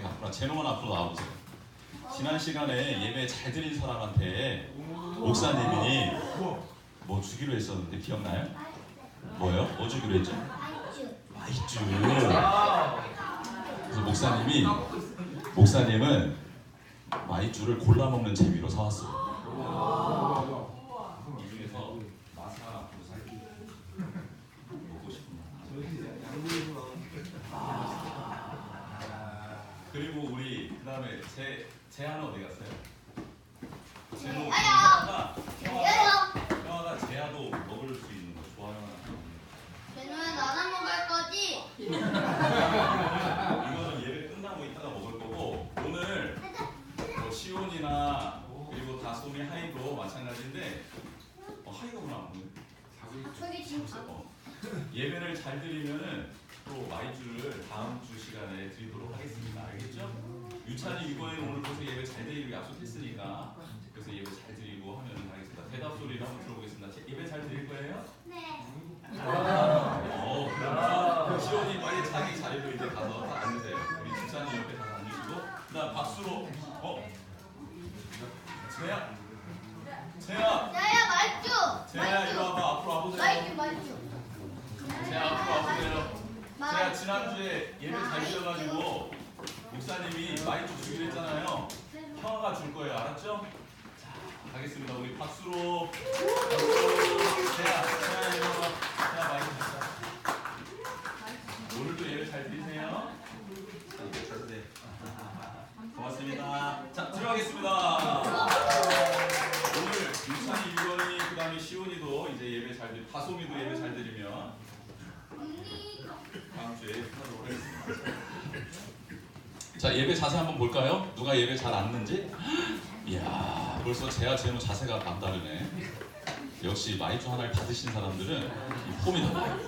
갔구나. 제노만 앞으로 나와보세요. 지난 시간에 예배 잘 드린 사람한테 목사님이 뭐 주기로 했었는데 기억나요? 뭐요? 뭐 주기로 했죠? 마이쮸. 그래서 목사님은 마이쮸를 골라 먹는 재미로 사왔어요. 이 중에서 마사 먹고 싶구나. 그리고 우리 그다음에 재하는 어디 갔어요? 재노 형아가 재하도 먹을 수 있는 거 좋아하는 하나. 쟤는 나눠 먹을 거지? 이거는 예배 끝나고 이따가 먹을 거고 오늘 뭐 시온이나 그리고 다솜이 하이도 마찬가지인데 하이가 오늘 저기 지금 예배를 잘 드리면은 또 마이쮸를 다음 주 시간에 드리도록 하겠습니다. 알겠죠? 유찬이 이거에 오늘 벌써 예배 잘 드리기로 약속했으니까 그래서 예배 잘 드리고 하면 하겠습니다. 대답 소리를 한번 들어보겠습니다. 예배 잘 드릴 거예요? 네. 그럼 시온이 빨리 자기 자리로 이제 가서 다 앉으세요. 우리 유찬이 옆에 가서 앉으시고 그다음 박수로 재야 야야 말주. 재야 이리 와봐. 앞으로 와보세요. 말주. 재야 앞으로 와보세요. 재야 지난주에 예배 잘 드려가지고 목사님이 마이쮸 주기로 했잖아요. 형아가 줄 거예요. 알았죠? 자, 가겠습니다. 우리 박수로. 재야 이리 와봐. 재야 마이쮸 줬다. 오늘도 예배 잘 드리세요. 네. 고맙습니다. 자, 들어가겠습니다. 오늘 유찬이, 유건이, 그 다음에 시온이도 이제 예배 잘 드리고 다솜이도 예배 잘 드리면 다음 주에 하도록 하겠습니다. 자, 예배 자세 한번 볼까요? 누가 예배 잘 앉는지? 이야, 벌써 재하 제노 자세가 남다르네. 역시 마이쮸 하나를 받으신 사람들은 이 폼이 달라요.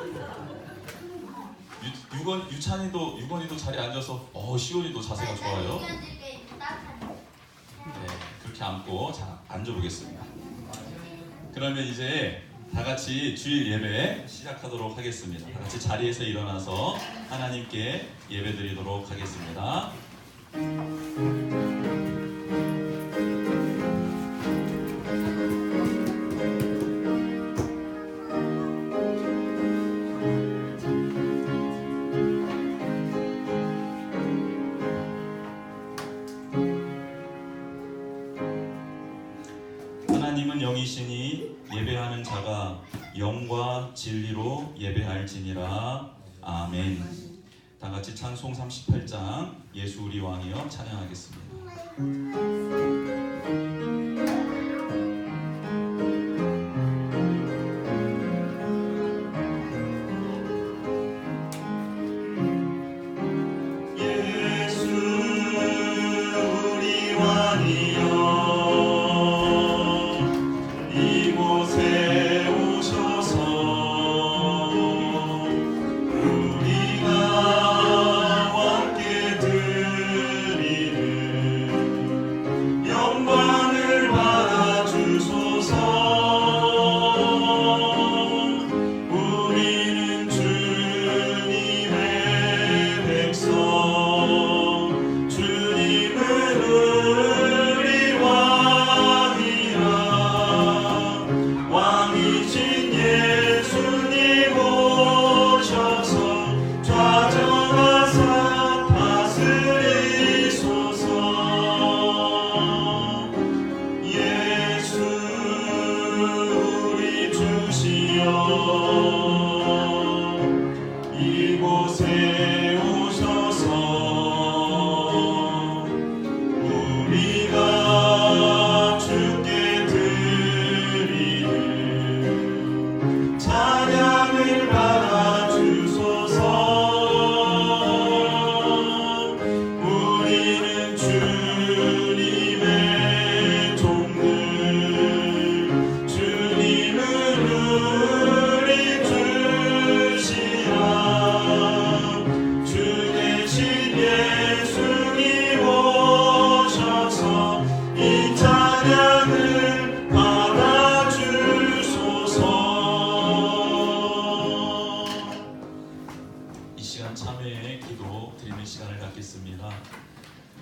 유건이도 자리에 앉아서 시온이도 자세가 좋아요. 네, 그렇게 앉고 자, 앉아보겠습니다. 그러면 이제 다 같이 주일 예배 시작하도록 하겠습니다. 다 같이 자리에서 일어나서 하나님께 예배 드리도록 하겠습니다. 하나님은 영이시니 예배하는 자가 영과 진리로 예배할지니라. 아멘. 다 같이 찬송 38장 예수 우리 왕이여 찬양하겠습니다. 영광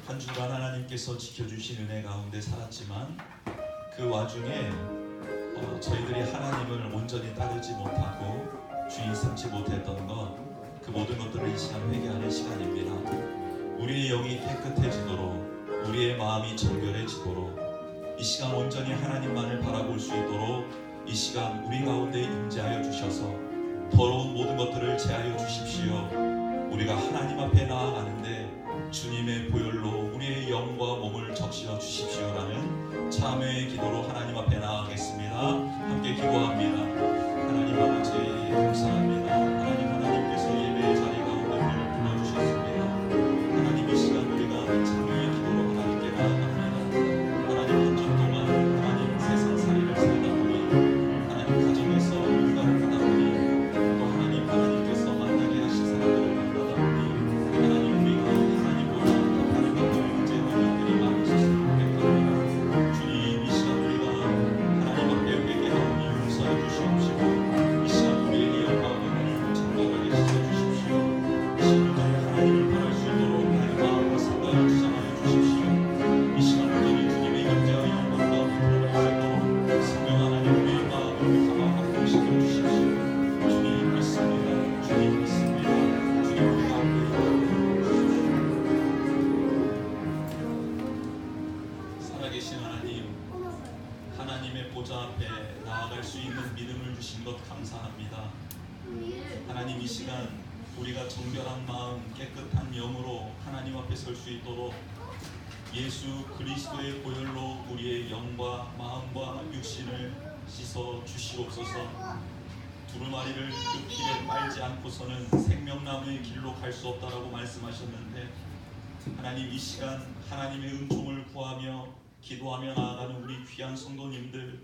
한 주간 하나님께서 지켜주신 은혜 가운데 살았지만 그 와중에 저희들이 하나님을 온전히 따르지 못하고 주인 삼지 못했던 것, 그 모든 것들을 이 시간 회개하는 시간입니다. 우리의 영이 깨끗해지도록, 우리의 마음이 정결해지도록, 이 시간 온전히 하나님만을 바라볼 수 있도록 이 시간 우리 가운데 임재하여 주셔서 더러운 모든 것들을 제하여 주십시오. 우리가 하나님 앞에 나아가는데 주님의 보혈로 우리의 영과 몸을 적시어 주십시오라는 참회의 기도로 하나님 앞에 나아가겠습니다. 함께 기도합니다. 하나님 아버지 감사합니다. 하나님께서 예배의 자리 가운데 우리를 불러주셨습니다. 하나님 이 시간 우리가 참회의 기도로 하나님께 나아갑니다. 하나님 한 주 동안 하나님 세상살이를 살다 보니, 하나님 가정에서 육아를 하다 보니, 또 하나님께서 만나게 하신 사람들을 만나다 보니, 하나님 우리가 하나님보다 더 다른 것들을 문제하는 일들이 많이 있었으면 좋겠습니다. 주님 이 시간 우리가 하나님 앞에 회개하오니 용서해 주시옵시고, 이 시간 우리의 영과 몸을 정결하게 씻어주십시오. 이 시간 하나님을 바랄 수 있도록 나의 마음과 생각을 주장하여 주십시오. 이 시간 우리는 주님의 영재와 영광 가운데 들어갈 수 있도록 성령 하나님 우리의 마음을 감화하고 시켜 주십시오. 주님 믿습니다. 주님 믿습니다. 주님 우리 가운데 살아계신 하나님, 하나님의 보좌 앞에 나아갈 수 있는 믿음을 주신 것 감사합니다. 하나님 이 시간 우리가 정결한 마음, 깨끗한 영으로 하나님 앞에 설 수 있도록 예수 그리스도의 보혈로 우리의 영과 마음과 육신을 씻어 주시옵소서. 두루마리를 그 피에 빨지 않고서는 생명나무의 길로 갈 수 없다라고 말씀하셨는데, 하나님 이 시간 하나님의 은총을 구하며 기도하며 나아가는 우리 귀한 성도님들,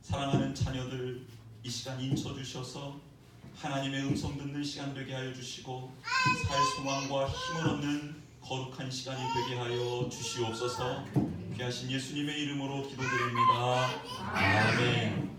사랑하는 자녀들 이 시간 인쳐주셔서 하나님의 음성 듣는 시간 되게 하여 주시고, 살 소망과 힘을 얻는 거룩한 시간이 되게 하여 주시옵소서. 귀하신 예수님의 이름으로 기도드립니다. 아멘.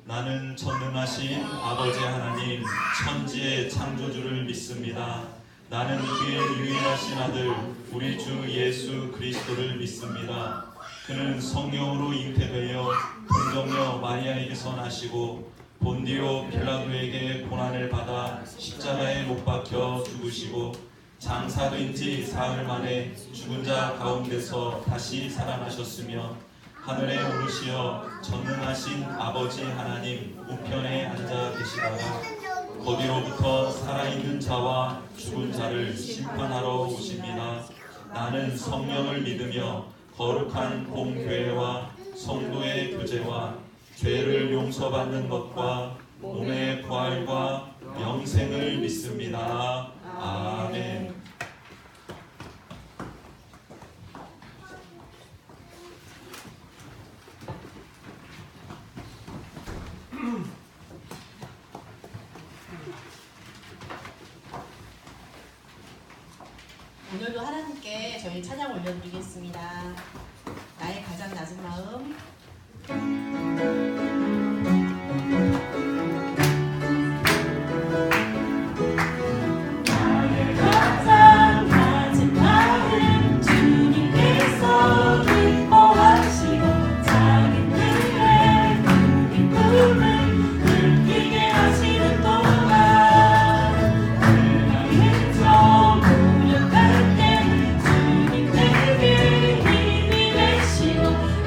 나는 전능하신 아버지 하나님, 천지의 창조주를 믿습니다. 나는 그의 유일하신 아들 우리 주 예수 그리스도를 믿습니다. 그는 성령으로 잉태되어 동정녀 마리아에게서 나시고 본디오 빌라도에게 고난을 받아 십자가에 못 박혀 죽으시고 장사된 지 사흘 만에 죽은 자 가운데서 다시 살아나셨으며 하늘에 오르시어 전능하신 아버지 하나님 우편에 앉아 계시다가 거기로부터 살아있는 자와 죽은 자를 심판하러 오십니다. 나는 성령을 믿으며 거룩한 공교회와 성도의 교제와 죄를 용서받는 것과 몸의 부활과 영생을 믿습니다. 아멘. 오늘도 하나님께 저희 찬양 올려드리겠습니다. 나의 가장 낮은 마음.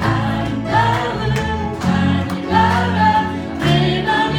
아름다운 하늘나라 내 맘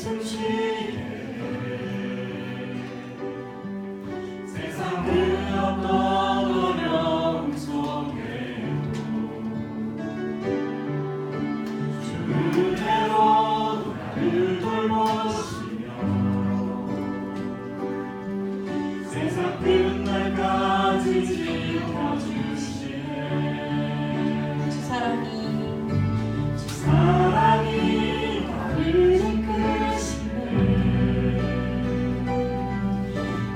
숨쉬게 세상 그 어떤 어려움 속에도 주 은혜로 나를 돌보시며 세상 끝날까지 지켜주시네. 주 사랑이 나를 이끄시네.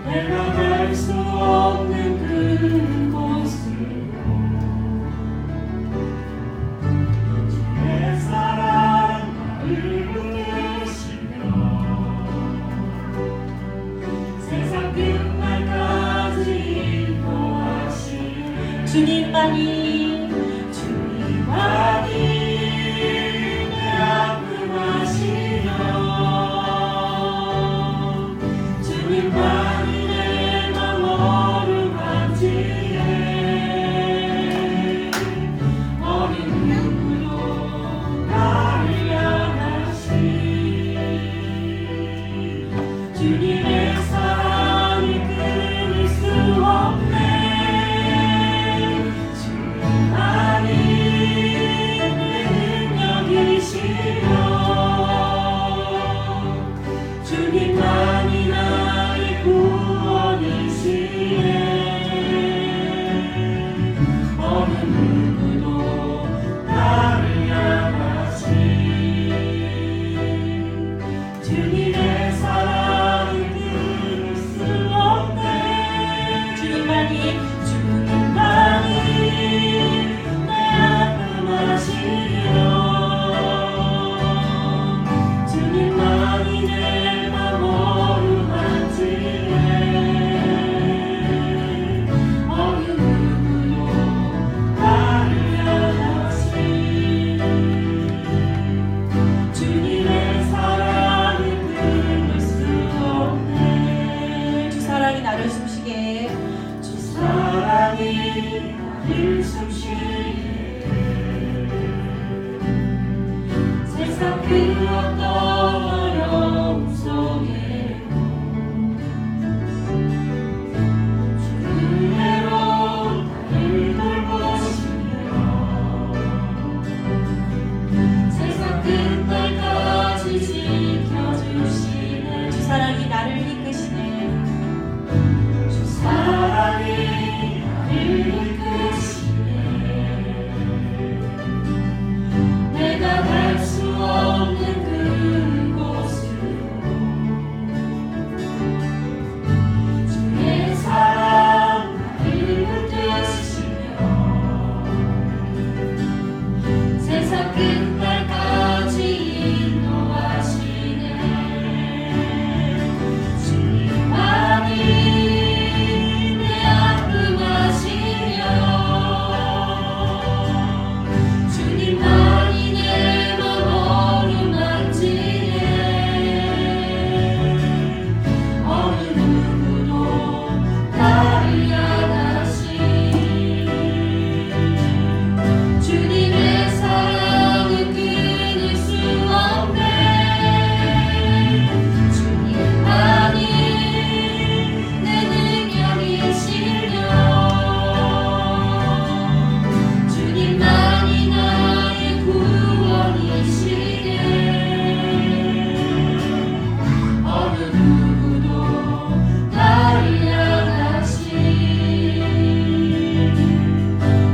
내가 갈 수 없는 그곳으로 주의 사랑 나를 붙드시며 세상 끝날까지 인도하시네. 주님만이 내 아픔 아시며 주님만이 내 맘 어루만지네. 어느 누구도 나를 향하시 주님의 사랑이 끊을 수 없네. 주님만이 나의 구원이시네. 어느 누구도 나를 향하시 주님의 사랑을 끊을 수 없네. 주님만이 내 아픔 아시며 주님만이 내 맘 어루만지네. 어느 누구도 나를 향하시 주님의 사랑을 끊을 수 없네. 주 사랑이 나를 숨쉬게 주 사랑이 나를 숨쉬게 세상 그 어떤 어려움 속에도 주 은혜로 나를 돌보시며 세상 끝날까지 지켜주시네. 주 사랑이 나를 이끄시네. 주 사랑이 나를 이끄시네. 내가 갈 수 없는 그곳으로 주의 사랑 나를 붙드시며 세상 끝날까지 인도하시네. 주님만이 내 아픔 아시며 주님만이 내 맘 어루만지네. 어느 누구도 나를 향하시 주님의 사랑을 끊을 수 없네. 주님만이 내 능력이시며 주님만이 나의 구원이시네. 어느 누구도 나를 향하시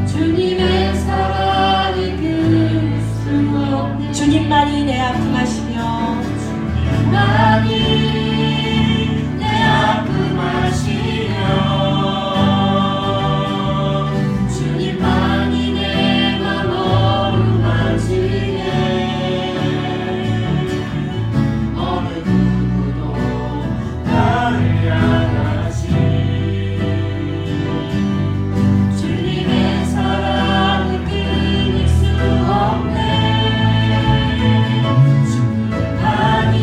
주님의 사랑을 끊을 수 없네. 주님만이 내 아픔 아시며 주님만이 내 아픔 아시며 주님만이 내 맘 어루만지네. 어느 누구도 나를 향하시 주님의 사랑을 끊을 수 없네. 주님만이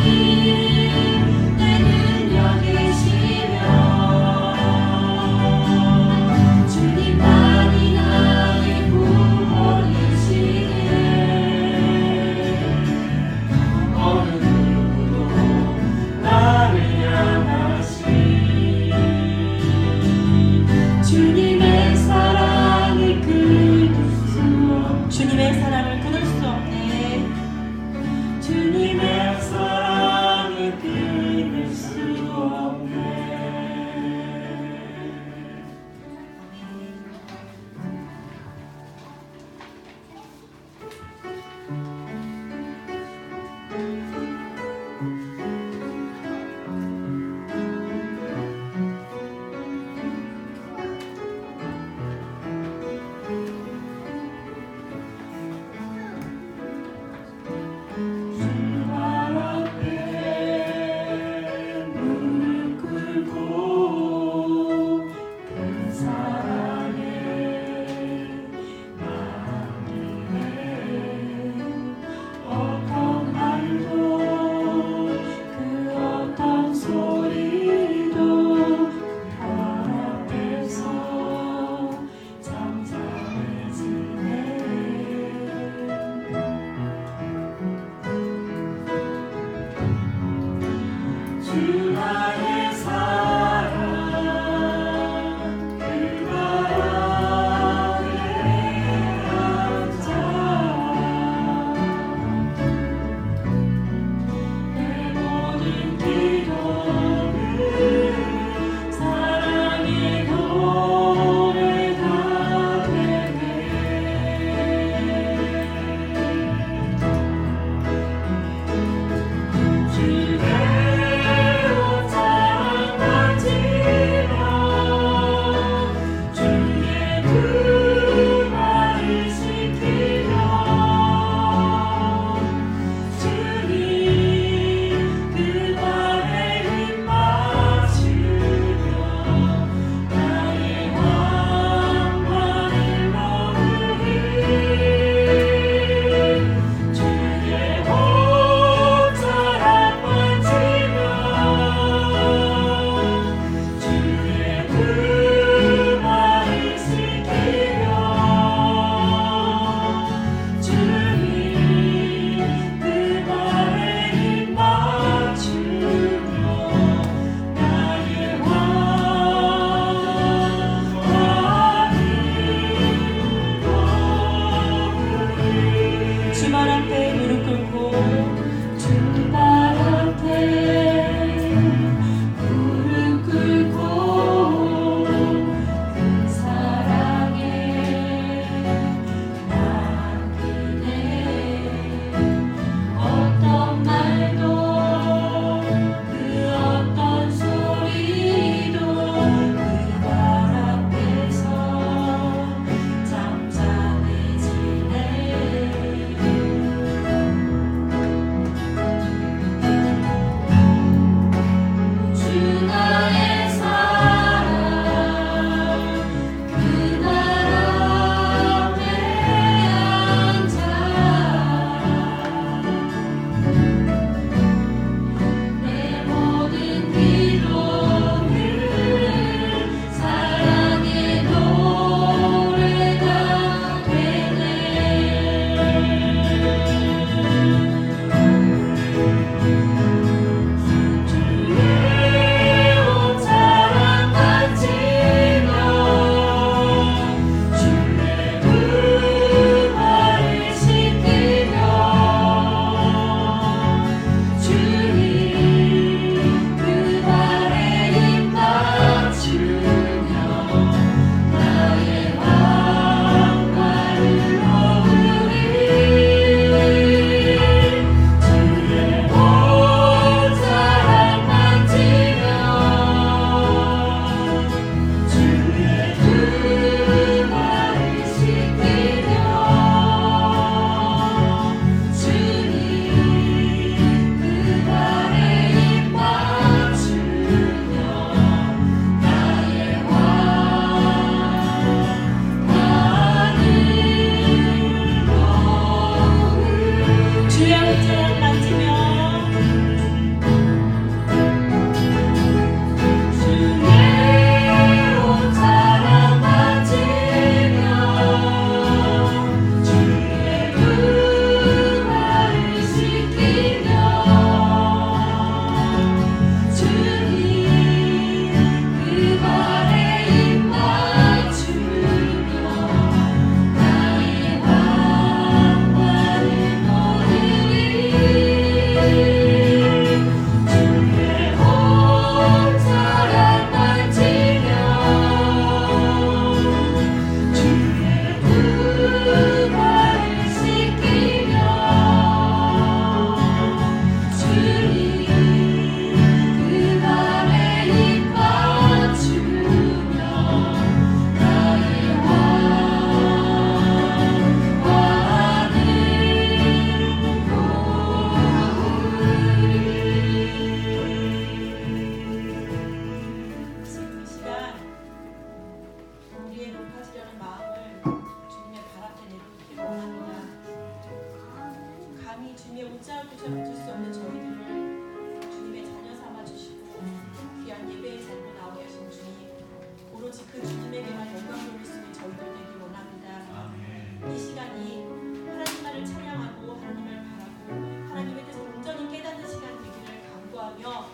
하나님의 뜻을 온전히 깨닫는 시간 되기를 간구하며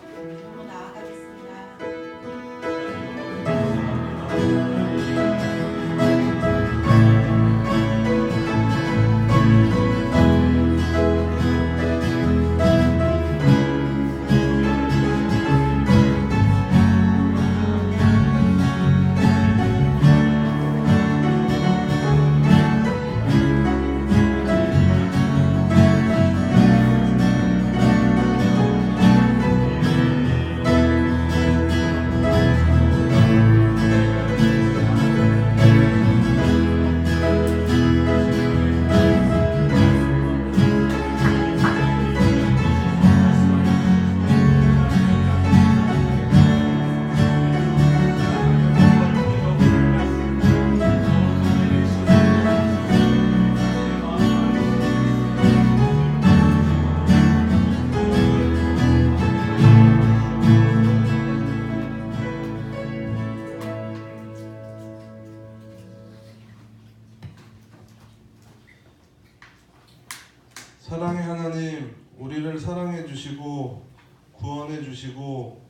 구원해 주시고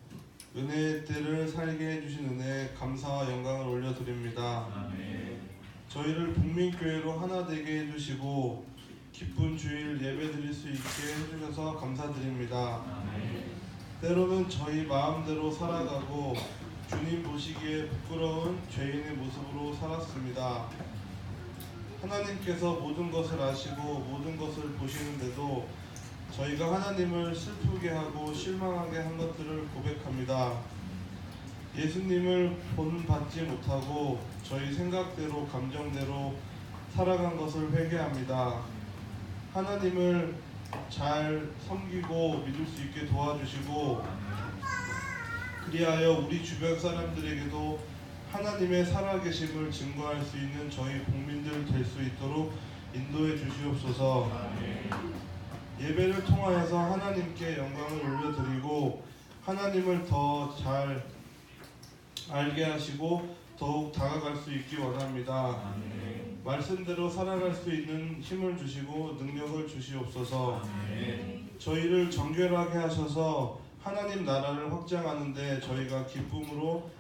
은혜의 때를 살게 해주신 은혜에 감사와 영광을 올려드립니다. 저희를 북민교회로 하나 되게 해주시고 기쁜 주일 예배드릴 수 있게 해주셔서 감사드립니다. 때로는 저희 마음대로 살아가고 주님 보시기에 부끄러운 죄인의 모습으로 살았습니다. 하나님께서 모든 것을 아시고 모든 것을 보시는데도 저희가 하나님을 슬프게 하고 실망하게 한 것들을 고백합니다. 예수님을 본받지 못하고 저희 생각대로 감정대로 살아간 것을 회개합니다. 하나님을 잘 섬기고 믿을 수 있게 도와주시고 그리하여 우리 주변 사람들에게도 하나님의 살아계심을 증거할 수 있는 저희 국민들 될 수 있도록 인도해 주시옵소서. 예배를 통하여서 하나님께 영광을 올려드리고 하나님을 더 잘 알게 하시고 더욱 다가갈 수 있기 원합니다. 말씀대로 살아갈 수 있는 힘을 주시고 능력을 주시옵소서. 저희를 정결하게 하셔서 하나님 나라를 확장하는데 저희가 기쁨으로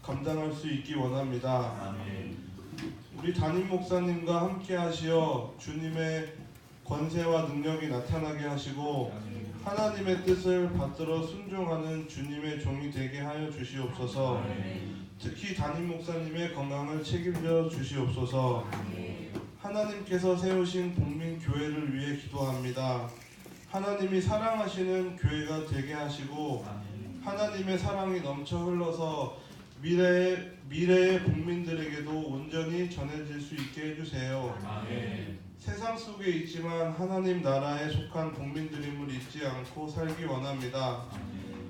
감당할 수 있기 원합니다. 우리 담임 목사님과 함께 하시어 주님의 권세와 능력이 나타나게 하시고 하나님의 뜻을 받들어 순종하는 주님의 종이 되게 하여 주시옵소서. 특히 담임 목사님의 건강을 책임져 주시옵소서. 하나님께서 세우신 복민교회를 위해 기도합니다. 하나님이 사랑하시는 교회가 되게 하시고 하나님의 사랑이 넘쳐 흘러서 미래의 국민들에게도 온전히 전해질 수 있게 해주세요. 세상 속에 있지만 하나님 나라에 속한 국민들임을 잊지 않고 살기 원합니다.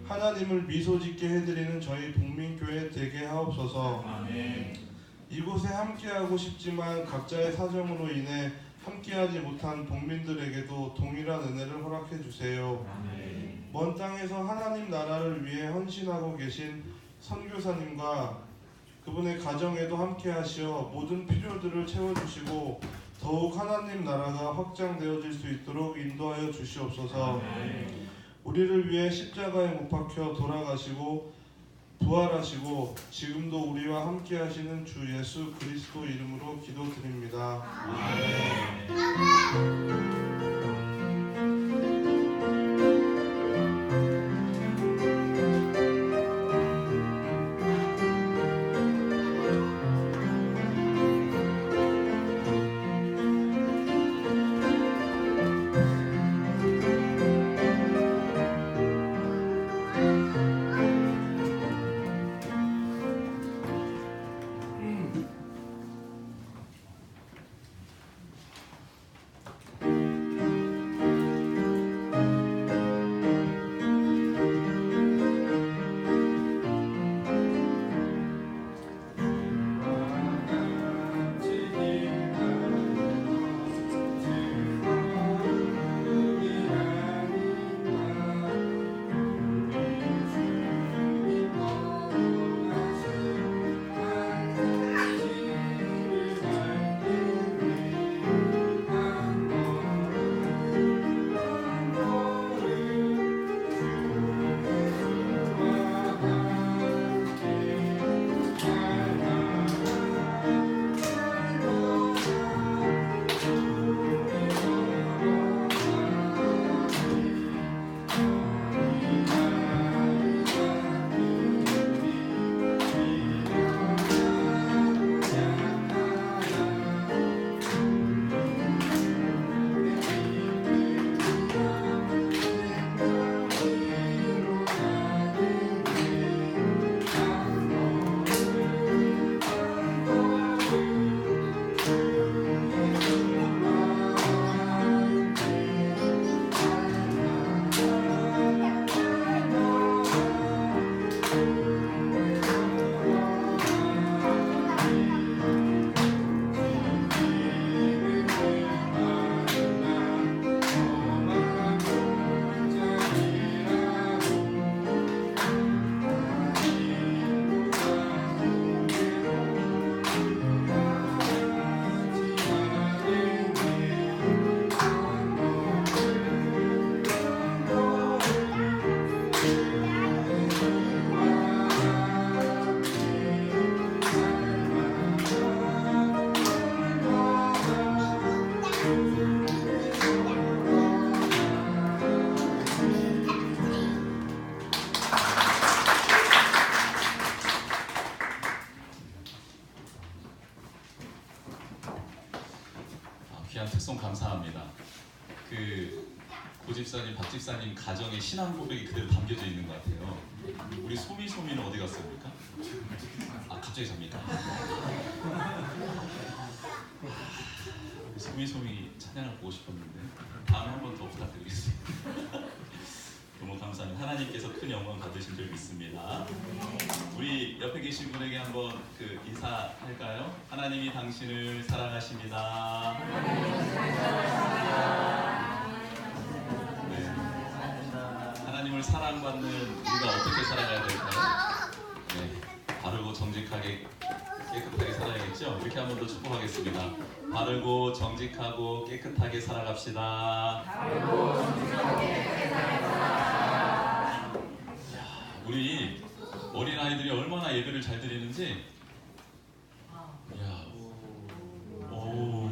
하나님을 미소짓게 해드리는 저희 복민교회 되게 하옵소서. 이곳에 함께하고 싶지만 각자의 사정으로 인해 함께하지 못한 복민들에게도 동일한 은혜를 허락해 주세요. 먼 땅에서 하나님 나라를 위해 헌신하고 계신 선교사님과 그분의 가정에도 함께하시어 모든 필요들을 채워주시고 더욱 하나님 나라가 확장되어질 수 있도록 인도하여 주시옵소서. 우리를 위해 십자가에 못 박혀 돌아가시고 부활하시고 지금도 우리와 함께하시는 주 예수 그리스도 이름으로 기도드립니다. 참 감사합니다. 그 고집사님, 박집사님 가정의 신앙 고백이 그대로 담겨져 있는 것 같아요. 우리 소미는 어디 갔습니까? 아, 갑자기 잡니까? 소미 찬양을 보고 싶었는데 다음에 한 번 더 부탁드리겠습니다. 너무 감사합니다. 하나님께서 큰 영광 받으신 줄 믿습니다. 우리 옆에 계신 분에게 한번 그 인사할까요? 하나님이 당신을 사랑하십니다. 네. 하나님을 사랑받는 우리가 어떻게 살아가야 될까요? 네. 바르고 정직하게 깨끗하게 살아야겠죠? 이렇게 한 번 더 축복하겠습니다. 바르고 정직하고 깨끗하게 살아갑시다. 우리 어린아이들이 얼마나 예배를 잘 드리는지. 이야, 오,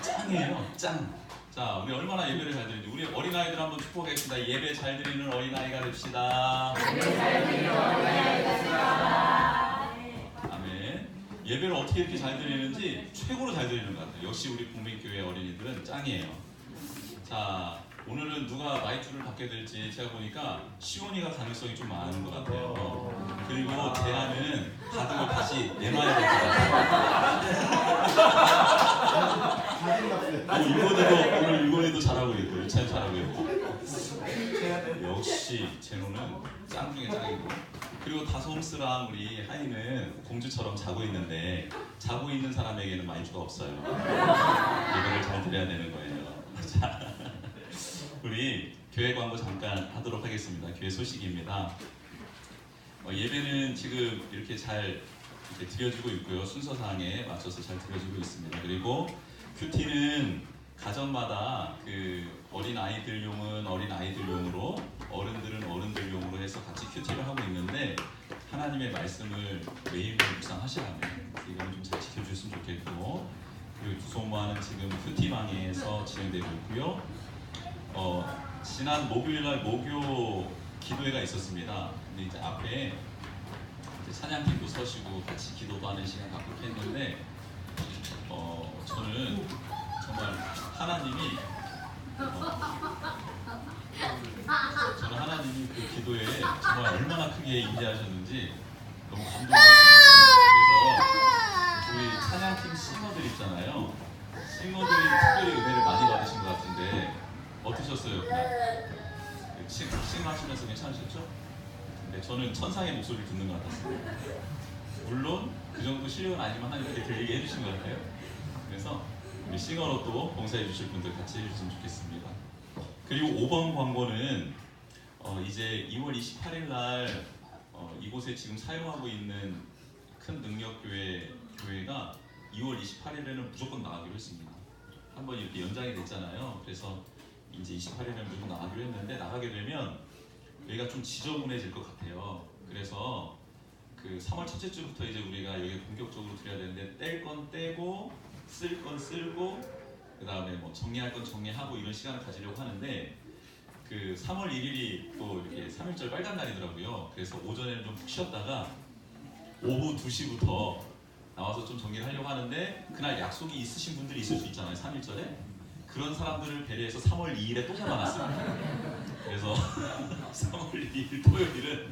짱이에요, 짱. 자, 우리 얼마나 예배를 잘 드리는지 우리 어린아이들 한번 축복하겠습니다. 예배 잘 드리는 어린아이가 됩시다. 아멘. 예배를 어떻게 이렇게 잘 드리는지 최고로 잘 드리는 것 같아요. 역시 우리 국민교회 어린이들은 짱이에요. 자, 오늘은 누가 마이크를 받게 될지 제가 보니까 시온이가 가능성이 좀 많은 것 같아요. 그리고 대안은 가득을 다시 내놔야 될 것 같아요. 오늘 유건이도 잘하고 있고 유찬이 잘하고 있고 역시 제노는 짱 중에 짱이고, 그리고 다솜스랑 우리 하이는 공주처럼 자고 있는데 자고 있는 사람에게는 마이크가 없어요. 예배를 잘 드려야 되는 거예요. 자, 우리 교회 광고 잠깐 하도록 하겠습니다. 교회 소식입니다. 예배는 지금 이렇게 잘 드려지고 있고요. 순서상에 맞춰서 잘 드려지고 있습니다. 그리고 큐티는 가정마다 그 어린 아이들용은 어린 아이들용으로, 어른들은 어른들용으로 해서 같이 큐티를 하고 있는데 하나님의 말씀을 매일매일 묵상하시라면 이거는 좀 잘 지켜주셨으면 좋겠고, 그리고 두소모아는 지금 큐티방에서 진행되고 있고요. 지난 목요일날 목요 기도회가 있었습니다. 근데 이제 앞에 이제 찬양팀도 서시고 같이 기도도 하는 시간 갖고 했는데 저는 정말 하나님이 그 기도에 정말 얼마나 크게 임재하셨는지 너무 감동했습니다. 그래서 우리 찬양팀 싱어들 있잖아요. 싱어들이 특별히 은혜를 많이 받으신 것 같은데 어떠셨어요? 싱하시면서 괜찮으셨죠? 근데 저는 천상의 목소리를 듣는 것 같았어요. 물론 그 정도 실력은 아니면 하나님께 들리게 해주신 것 같아요. 그래서 우리 싱어로 또 봉사해 주실 분들 같이 해주시면 좋겠습니다. 그리고 5번 광고는 이제 2월 28일 날 이곳에 지금 사용하고 있는 큰 능력교회가 2월 28일에는 무조건 나가기로 했습니다. 한번 이렇게 연장이 됐잖아요. 그래서 이제 28일에 무조건 나가기로 했는데, 나가게 되면 여기가 좀 지저분해질 것 같아요. 그래서 그 3월 첫째 주부터 이제 우리가 여기 본격적으로 드려야 되는데, 뗄 건 떼고 쓸 건 쓸고 그 다음에 뭐 정리할 건 정리하고 이런 시간을 가지려고 하는데, 그 3월 1일이 또 이렇게 3.1절 빨간 날이더라고요. 그래서 오전에는 좀 푹 쉬었다가 오후 2시부터 나와서 좀 정리를 하려고 하는데, 그날 약속이 있으신 분들이 있을 수 있잖아요. 3.1절에 그런 사람들을 배려해서 3월 2일에 또 잡아놨습니다. 그래서 3월 2일 토요일은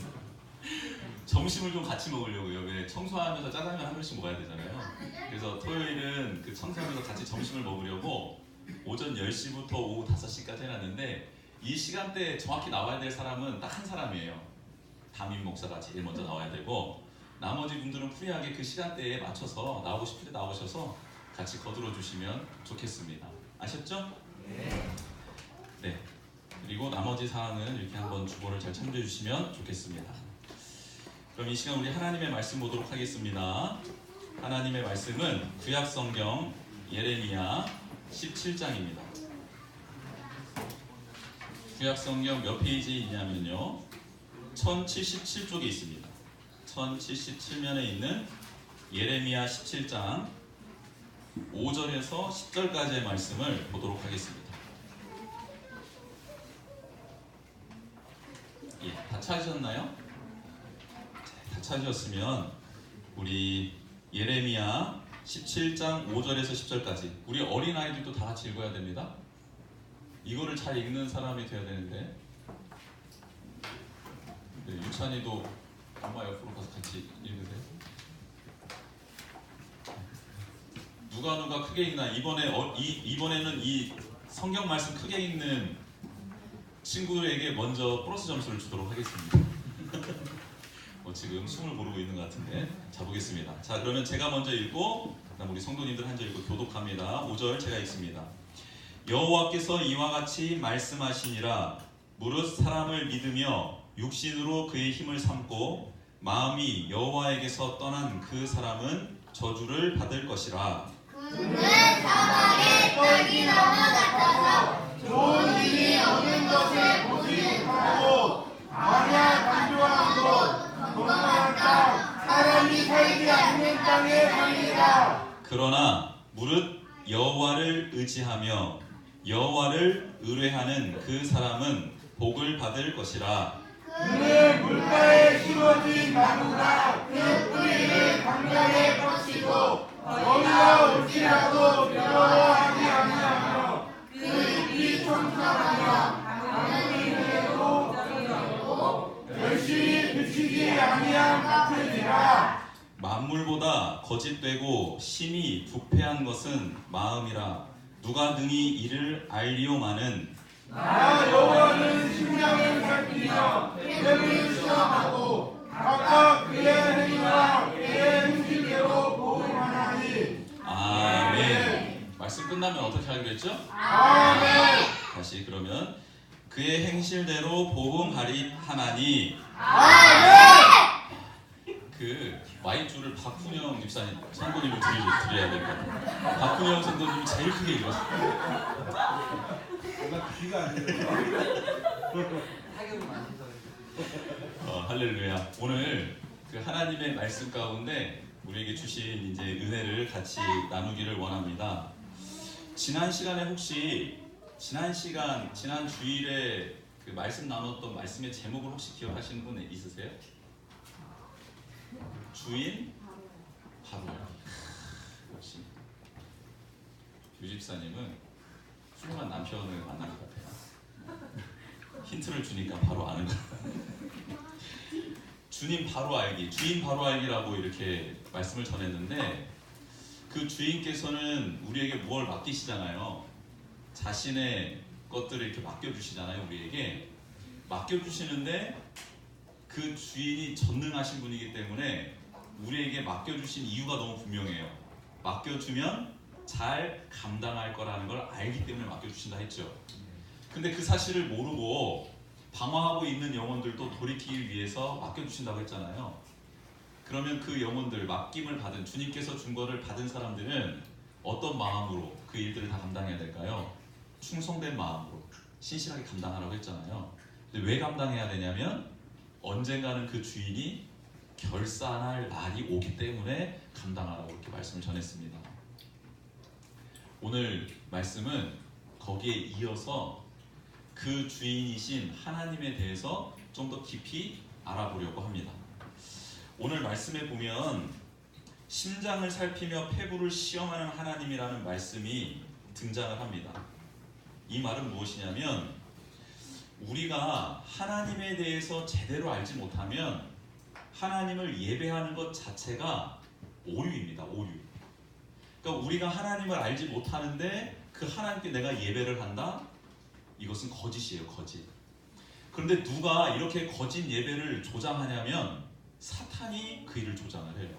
점심을 좀 같이 먹으려고요. 왜 청소하면서 짜장면 한 그릇씩 먹어야 되잖아요. 그래서 토요일은 그 청소하면서 같이 점심을 먹으려고 오전 10시부터 오후 5시까지 해놨는데, 이 시간대에 정확히 나와야 될 사람은 딱 한 사람이에요. 담임 목사가 제일 먼저 나와야 되고, 나머지 분들은 프리하게 그 시간대에 맞춰서 나오고 싶을 때 나오셔서 같이 거들어 주시면 좋겠습니다. 아셨죠? 네. 그리고 나머지 사항은 이렇게 한번 주보를 잘 참조해 주시면 좋겠습니다. 그럼 이 시간 우리 하나님의 말씀 보도록 하겠습니다. 하나님의 말씀은 구약성경 예레미야 17장입니다. 구약성경 몇 페이지에 있냐면요, 1077쪽에 있습니다. 1077면에 있는 예레미야 17장 5절에서 10절까지의 말씀을 보도록 하겠습니다. 예, 다 찾으셨나요? 다 찾으셨으면 우리 예레미야 17장 5절에서 10절까지. 우리 어린아이들도 다 같이 읽어야 됩니다. 이거를 잘 읽는 사람이 돼야 되는데, 네, 유찬이도 엄마 옆으로 가서 같이 읽으세요. 누가 크게 읽나? 이번에는 이 성경 말씀 크게 읽는 친구에게 먼저 플러스 점수를 주도록 하겠습니다. 지금 숨을 고르고 있는 것 같은데, 자 보겠습니다. 자, 그러면 제가 먼저 읽고 그다음 우리 성도님들 한 절 읽고 교독합니다. 5절 제가 읽습니다. 여호와께서 이와 같이 말씀하시니라. 무릇 사람을 믿으며 육신으로 그의 힘을 삼고 마음이 여호와에게서 떠난 그 사람은 저주를 받을 것이라. 그는 사막의 떡이 너무 같아서 좋은 일이 없는 것을 보지 못하고 만약 간조한 곳 건강한 땅 사람이 살지 않는 땅에 살리라. 그러나 무릇 여호와를 의지하며 여호와를 의뢰하는 그 사람은 복을 받을 것이라. 그는 물가에 심어진 나무가 그 뿌리를 강변에 뻗치고 거기가 올지라도 두려워하지 아니하며 그 잎이 청청하며 하늘에도 적고 열심히 그치지 아니한 같으니라. 만물보다 거짓되고 심히 부패한 것은 마음이라. 누가 능히 이를 알리오마는. 나 여호와는 심령을 살피며 계획을 시험하고 각각 그의 행위와 그의 행실대로 보응하나니. 아멘. 말씀 끝나면 어떻게 하기로 했죠? 아멘. 다시 그러면 그의 행실대로 보응하리 하나니. 그 마이주를 박훈영 집사님 성도님을 드려야 될 것 같아요. 박훈영 성도님이 제일 크게 읽었어요. 나 귀가 안 들려. 할렐루야. 오늘 그 하나님의 말씀 가운데 우리에게 주신 이제 은혜를 같이 나누기를 원합니다. 지난 시간에 혹시 지난 주일에 그 말씀 나눴던 말씀의 제목을 혹시 기억하시는 분 있으세요? 주인 바로야. 역시 유 집사님은 훌륭한 남편을 만난 것 같아요. 힌트를 주니까 바로 아는 것 같아요. 주님 바로 알기, 주인 바로 알기라고 이렇게 말씀을 전했는데, 그 주인께서는 우리에게 무엇을 맡기시잖아요. 자신의 것들을 이렇게 맡겨주시잖아요. 우리에게 맡겨주시는데 그 주인이 전능하신 분이기 때문에 우리에게 맡겨주신 이유가 너무 분명해요. 맡겨주면 잘 감당할 거라는 걸 알기 때문에 맡겨주신다 했죠. 근데 그 사실을 모르고 방황하고 있는 영혼들도 돌이키기 위해서 맡겨주신다고 했잖아요. 그러면 그 영혼들, 맡김을 받은, 주님께서 준 거를 받은 사람들은 어떤 마음으로 그 일들을 다 감당해야 될까요? 충성된 마음으로 신실하게 감당하라고 했잖아요. 근데 왜 감당해야 되냐면 언젠가는 그 주인이 결산할 날이 오기 때문에 감당하라고 이렇게 말씀을 전했습니다. 오늘 말씀은 거기에 이어서 그 주인이신 하나님에 대해서 좀 더 깊이 알아보려고 합니다. 오늘 말씀에 보면 심장을 살피며 폐부를 시험하는 하나님이라는 말씀이 등장을 합니다. 이 말은 무엇이냐면 우리가 하나님에 대해서 제대로 알지 못하면 하나님을 예배하는 것 자체가 오류입니다. 오류. 그러니까 우리가 하나님을 알지 못하는데 그 하나님께 내가 예배를 한다? 이것은 거짓이에요. 거짓. 그런데 누가 이렇게 거짓 예배를 조장하냐면 사탄이 그 일을 조장을 해요.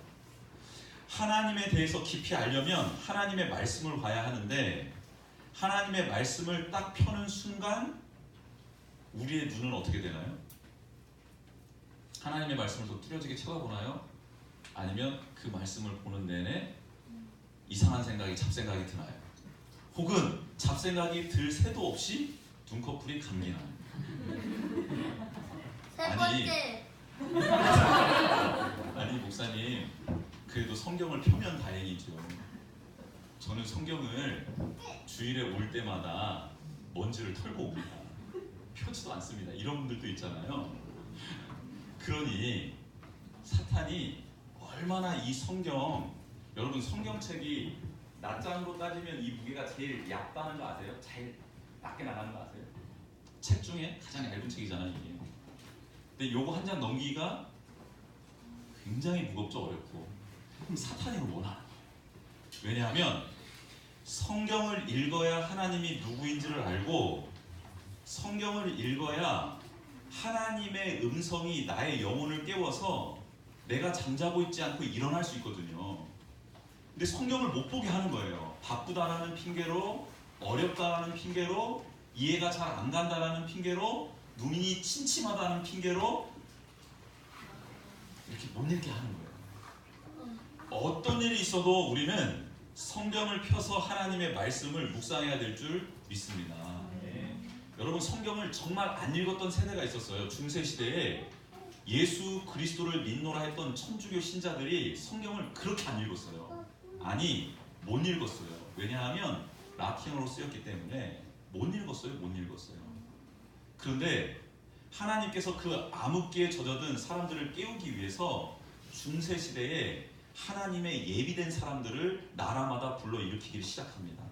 하나님에 대해서 깊이 알려면 하나님의 말씀을 봐야 하는데 하나님의 말씀을 딱 펴는 순간 우리의 눈은 어떻게 되나요? 하나님의 말씀을 더 뚜렷하게 쳐다보나요? 아니면 그 말씀을 보는 내내 이상한 생각이, 잡생각이 드나요? 혹은 잡생각이 들 새도 없이 눈꺼풀이 감기나요? 세 번째. 아니 목사님, 그래도 성경을 펴면 다행이죠. 저는 성경을 주일에 올 때마다 먼지를 털고 옵니다. 펴지도 않습니다. 이런 분들도 있잖아요. 그러니 사탄이 얼마나 이 성경 여러분 성경책이 낱장으로 따지면 이 무게가 제일 얇다는 거 아세요? 제일 낮게 나가는 거 아세요? 책 중에 가장 얇은 책이잖아요 이게. 근데 요거 한 장 넘기기가 굉장히 무겁죠. 어렵고. 그럼 사탄이 이걸 원하는 거예요. 왜냐하면 성경을 읽어야 하나님이 누구인지를 알고 성경을 읽어야 하나님의 음성이 나의 영혼을 깨워서 내가 잠자고 있지 않고 일어날 수 있거든요. 근데 성경을 못 보게 하는 거예요. 바쁘다라는 핑계로, 어렵다라는 핑계로, 이해가 잘 안 간다라는 핑계로, 눈이 침침하다는 핑계로 이렇게 못 읽게 하는 거예요. 어떤 일이 있어도 우리는 성경을 펴서 하나님의 말씀을 묵상해야 될 줄 믿습니다. 네. 여러분 성경을 정말 안 읽었던 세대가 있었어요. 중세시대에 예수 그리스도를 믿노라 했던 천주교 신자들이 성경을 그렇게 안 읽었어요. 아니 못 읽었어요. 왜냐하면 라틴어로 쓰였기 때문에 못 읽었어요. 그런데 하나님께서 그 암흑기에 젖어든 사람들을 깨우기 위해서 중세시대에 하나님의 예비된 사람들을 나라마다 불러일으키기 시작합니다.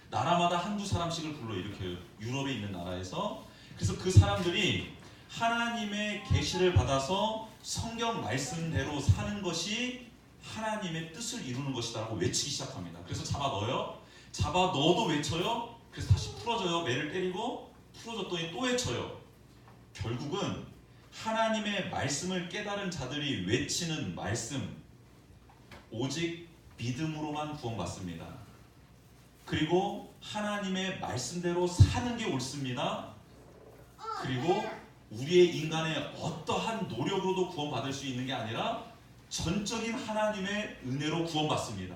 나라마다 한두 사람씩을 불러일으켜요. 유럽에 있는 나라에서. 그래서 그 사람들이 하나님의 계시를 받아서 성경 말씀대로 사는 것이 하나님의 뜻을 이루는 것이다라고 외치기 시작합니다. 그래서 잡아 넣어요. 잡아 넣어도 외쳐요. 그래서 다시 풀어져요. 매를 때리고 풀어졌더니 또 외쳐요. 결국은 하나님의 말씀을 깨달은 자들이 외치는 말씀, 오직 믿음으로만 구원받습니다. 그리고 하나님의 말씀대로 사는 게 옳습니다. 그리고 우리의 인간의 어떠한 노력으로도 구원받을 수 있는 게 아니라 전적인 하나님의 은혜로 구원받습니다.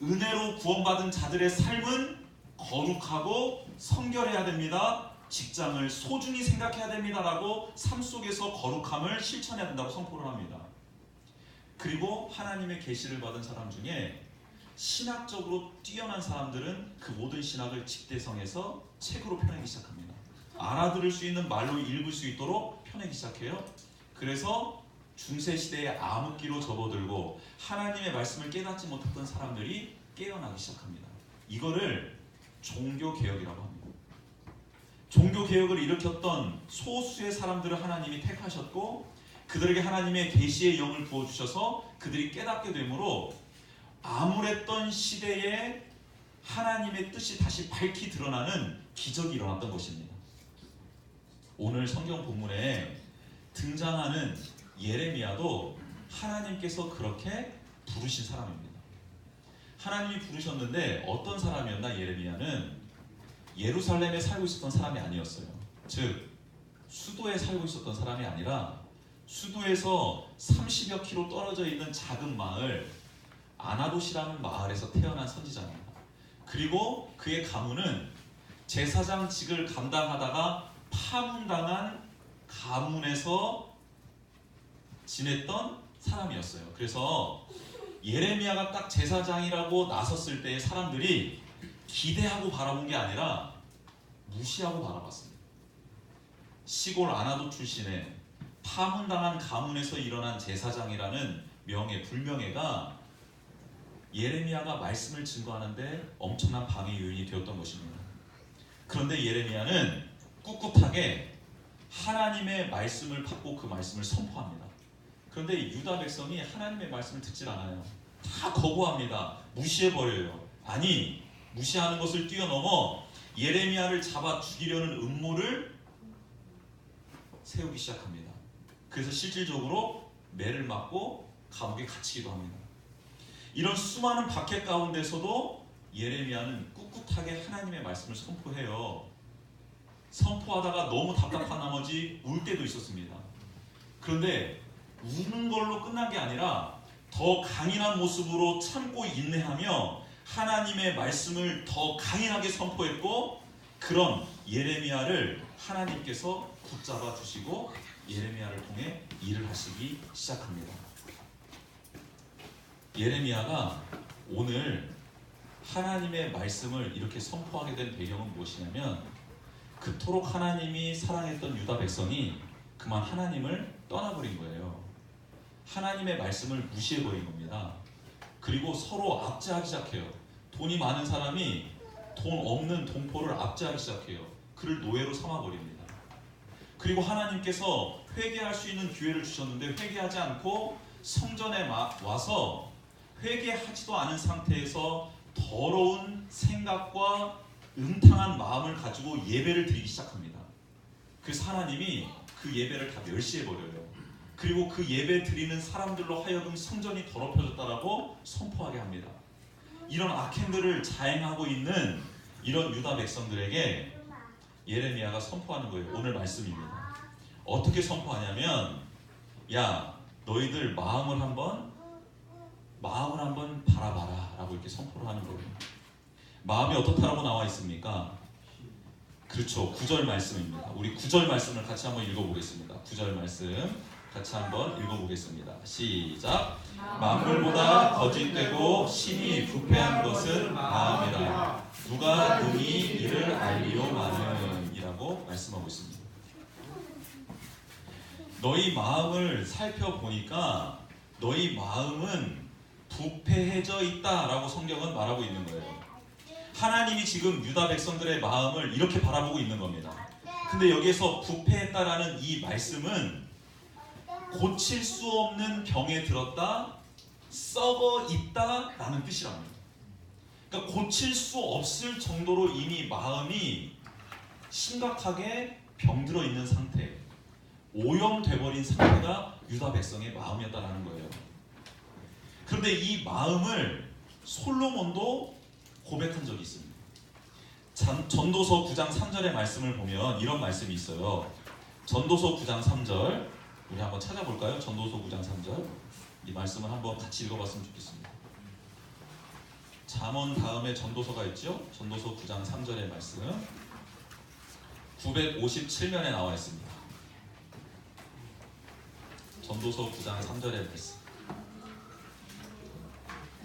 은혜로 구원받은 자들의 삶은 거룩하고 성결해야 됩니다. 직장을 소중히 생각해야 됩니다라고 삶 속에서 거룩함을 실천해야 된다고 선포를 합니다. 그리고 하나님의 계시를 받은 사람 중에 신학적으로 뛰어난 사람들은 그 모든 신학을 집대성해서 책으로 펴내기 시작합니다. 알아들을 수 있는 말로 읽을 수 있도록 펴내기 시작해요. 그래서 중세시대의 암흑기로 접어들고 하나님의 말씀을 깨닫지 못했던 사람들이 깨어나기 시작합니다. 이거를 종교개혁이라고 합니다. 종교개혁을 일으켰던 소수의 사람들을 하나님이 택하셨고 그들에게 하나님의 계시의 영을 부어주셔서 그들이 깨닫게 되므로 암울했던 시대에 하나님의 뜻이 다시 밝히 드러나는 기적이 일어났던 것입니다. 오늘 성경 본문에 등장하는 예레미야도 하나님께서 그렇게 부르신 사람입니다. 하나님이 부르셨는데 어떤 사람이었나? 예레미야는 예루살렘에 살고 있었던 사람이 아니었어요. 즉 수도에 살고 있었던 사람이 아니라 수도에서 30여 킬로 떨어져 있는 작은 마을 아나돗이라는 마을에서 태어난 선지자입니다. 그리고 그의 가문은 제사장직을 감당하다가 파문당한 가문에서 지냈던 사람이었어요. 그래서 예레미야가 딱 제사장이라고 나섰을 때 사람들이 기대하고 바라본 게 아니라 무시하고 바라봤습니다. 시골 아나돗 출신의 파문당한 가문에서 일어난 제사장이라는 명예, 불명예가 예레미야가 말씀을 증거하는데 엄청난 방해 요인이 되었던 것입니다. 그런데 예레미야는 꿋꿋하게 하나님의 말씀을 받고 그 말씀을 선포합니다. 그런데 유다 백성이 하나님의 말씀을 듣질 않아요. 다 거부합니다. 무시해버려요. 아니, 무시하는 것을 뛰어넘어 예레미야를 잡아 죽이려는 음모를 세우기 시작합니다. 그래서 실질적으로 매를 맞고 감옥에 갇히기도 합니다. 이런 수많은 박해 가운데서도 예레미야는 꿋꿋하게 하나님의 말씀을 선포해요. 선포하다가 너무 답답한 나머지 울 때도 있었습니다. 그런데 우는 걸로 끝난 게 아니라 더 강인한 모습으로 참고 인내하며 하나님의 말씀을 더 강인하게 선포했고 그런 예레미야를 하나님께서 붙잡아 주시고 예레미야를 통해 일을 하시기 시작합니다. 예레미야가 오늘 하나님의 말씀을 이렇게 선포하게 된 배경은 무엇이냐면 그토록 하나님이 사랑했던 유다 백성이 그만 하나님을 떠나버린 거예요. 하나님의 말씀을 무시해버린 겁니다. 그리고 서로 압제하기 시작해요. 돈이 많은 사람이 돈 없는 동포를 압제하기 시작해요. 그를 노예로 삼아버립니다. 그리고 하나님께서 회개할 수 있는 기회를 주셨는데 회개하지 않고 성전에 와서 회개하지도 않은 상태에서 더러운 생각과 음탕한 마음을 가지고 예배를 드리기 시작합니다. 그래서 하나님이 그 예배를 다 멸시해버려요. 그리고 그 예배 드리는 사람들로 하여금 성전이 더럽혀졌다라고 선포하게 합니다. 이런 악행들을 자행하고 있는 이런 유다 백성들에게 예레미야가 선포하는 거예요. 오늘 말씀입니다. 어떻게 선포하냐면, 야, 너희들 마음을 한번 바라봐라 라고 이렇게 선포를 하는 거예요. 마음이 어떻다라고 나와 있습니까? 그렇죠. 9절 말씀입니다. 우리 9절 말씀을 같이 한번 읽어보겠습니다. 9절 말씀 같이 한번 읽어보겠습니다. 시작. 만물보다 거짓되고 심히 부패한 것은 마음이라. 누가 능히 이를 알리오마는 이라고 말씀하고 있습니다. 너희 마음을 살펴보니까 너희 마음은 부패해져 있다라고 성경은 말하고 있는 거예요. 하나님이 지금 유다 백성들의 마음을 이렇게 바라보고 있는 겁니다. 근데 여기에서 부패했다라는 이 말씀은 고칠 수 없는 병에 들었다, 썩어 있다라는 뜻이랍니다. 그러니까 고칠 수 없을 정도로 이미 마음이 심각하게 병들어 있는 상태, 오염돼버린 상태가 유다 백성의 마음이었다라는 거예요. 그런데 이 마음을 솔로몬도 고백한 적이 있습니다. 전도서 9장 3절의 말씀을 보면 이런 말씀이 있어요. 전도서 9장 3절 우리 한번 찾아볼까요? 전도서 9장 3절 이 말씀을 한번 같이 읽어봤으면 좋겠습니다. 잠언 다음에 전도서가 있죠? 전도서 9장 3절의 말씀 957면에 나와 있습니다. 전도서 9장 3절의 말씀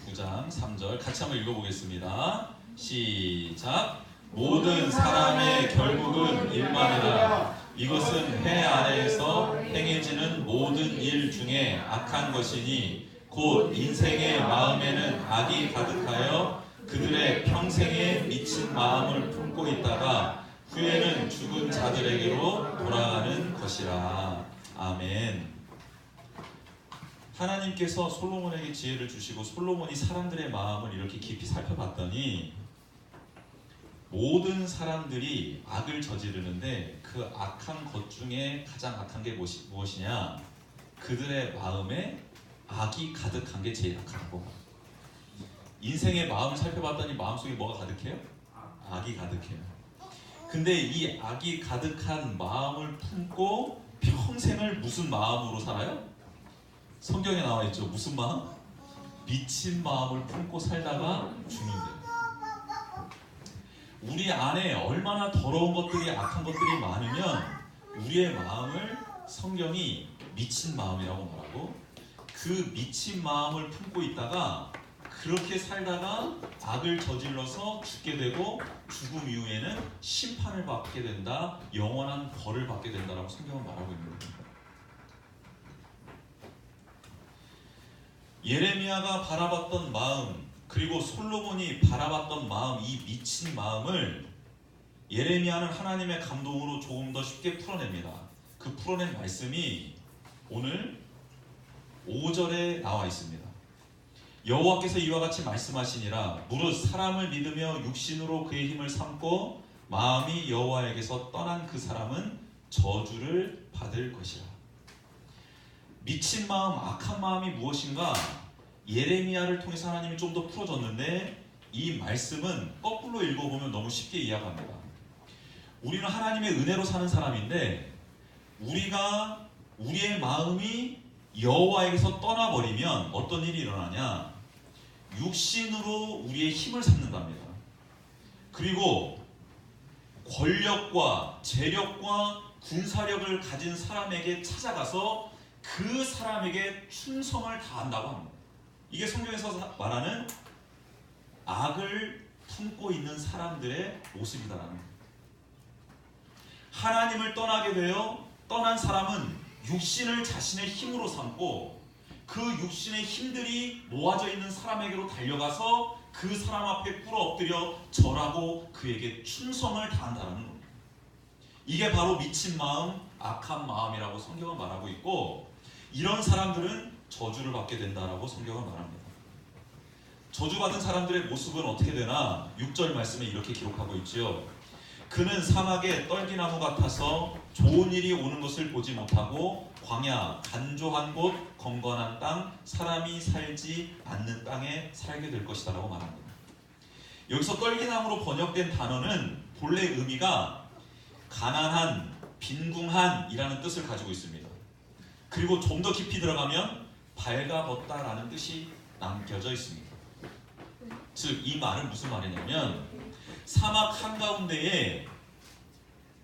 9장 3절 같이 한번 읽어보겠습니다. 시작. 모든 사람의 결국은 일만이라. 이것은 해 아래에서 행해지는 모든 일 중에 악한 것이니 곧 인생의 마음에는 악이 가득하여 그들의 평생에 미친 마음을 품고 있다가 후에는 죽은 자들에게로 돌아가는 것이라. 아멘. 하나님께서 솔로몬에게 지혜를 주시고 솔로몬이 사람들의 마음을 이렇게 깊이 살펴봤더니 모든 사람들이 악을 저지르는데 그 악한 것 중에 가장 악한 게 무엇이냐? 그들의 마음에 악이 가득한 게 제일 악하고, 인생의 마음을 살펴봤더니 마음속에 뭐가 가득해요? 악이 가득해요. 근데 이 악이 가득한 마음을 품고 평생을 무슨 마음으로 살아요? 성경에 나와 있죠. 무슨 마음? 미친 마음을 품고 살다가 죽는데요. 우리 안에 얼마나 더러운 것들이 악한 것들이 많으면 우리의 마음을 성경이 미친 마음이라고 말하고, 그 미친 마음을 품고 있다가 그렇게 살다가 악을 저질러서 죽게 되고 죽음 이후에는 심판을 받게 된다, 영원한 벌을 받게 된다라고 성경은 말하고 있는 겁니다. 예레미야가 바라봤던 마음, 그리고 솔로몬이 바라봤던 마음, 이 미친 마음을 예레미야는 하나님의 감동으로 조금 더 쉽게 풀어냅니다. 그 풀어낸 말씀이 오늘 5절에 나와 있습니다. 여호와께서 이와 같이 말씀하시니라. 무릇 사람을 믿으며 육신으로 그의 힘을 삼고 마음이 여호와에게서 떠난 그 사람은 저주를 받을 것이라. 미친 마음, 악한 마음이 무엇인가? 예레미야를 통해서 하나님이 좀 더 풀어줬는데 이 말씀은 거꾸로 읽어보면 너무 쉽게 이해합니다. 우리는 하나님의 은혜로 사는 사람인데 우리가 우리의 마음이 여호와에게서 떠나버리면 어떤 일이 일어나냐? 육신으로 우리의 힘을 삼는답니다. 그리고 권력과 재력과 군사력을 가진 사람에게 찾아가서 그 사람에게 충성을 다한다고 합니다. 이게 성경에서 말하는 악을 품고 있는 사람들의 모습이다라는 거예요. 하나님을 떠나게 되어 떠난 사람은 육신을 자신의 힘으로 삼고 그 육신의 힘들이 모아져 있는 사람에게로 달려가서 그 사람 앞에 꿇어 엎드려 절하고 그에게 충성을 다한다는 겁니다. 이게 바로 미친 마음, 악한 마음이라고 성경은 말하고 있고, 이런 사람들은 저주를 받게 된다라고 성경은 말합니다. 저주받은 사람들의 모습은 어떻게 되나 6절 말씀에 이렇게 기록하고 있지요. 그는 사막의 떨기나무 같아서 좋은 일이 오는 것을 보지 못하고 광야, 간조한 곳, 건건한 땅, 사람이 살지 않는 땅에 살게 될 것이다 라고 말합니다. 여기서 떨기나무로 번역된 단어는 본래 의미가 가난한, 빈궁한 이라는 뜻을 가지고 있습니다. 그리고 좀 더 깊이 들어가면 발가벗다 라는 뜻이 남겨져 있습니다. 즉, 이 말은 무슨 말이냐면 사막 한가운데에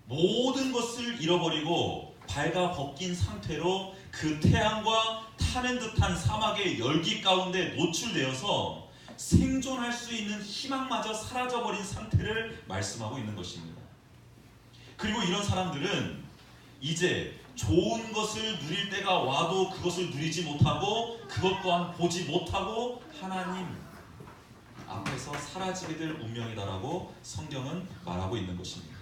모든 것을 잃어버리고 발가벗긴 상태로 그 태양과 타는 듯한 사막의 열기 가운데 노출되어서 생존할 수 있는 희망마저 사라져버린 상태를 말씀하고 있는 것입니다. 그리고 이런 사람들은 이제 좋은 것을 누릴 때가 와도 그것을 누리지 못하고 그것 또한 보지 못하고 하나님 앞에서 사라지게 될 운명이다라고 성경은 말하고 있는 것입니다.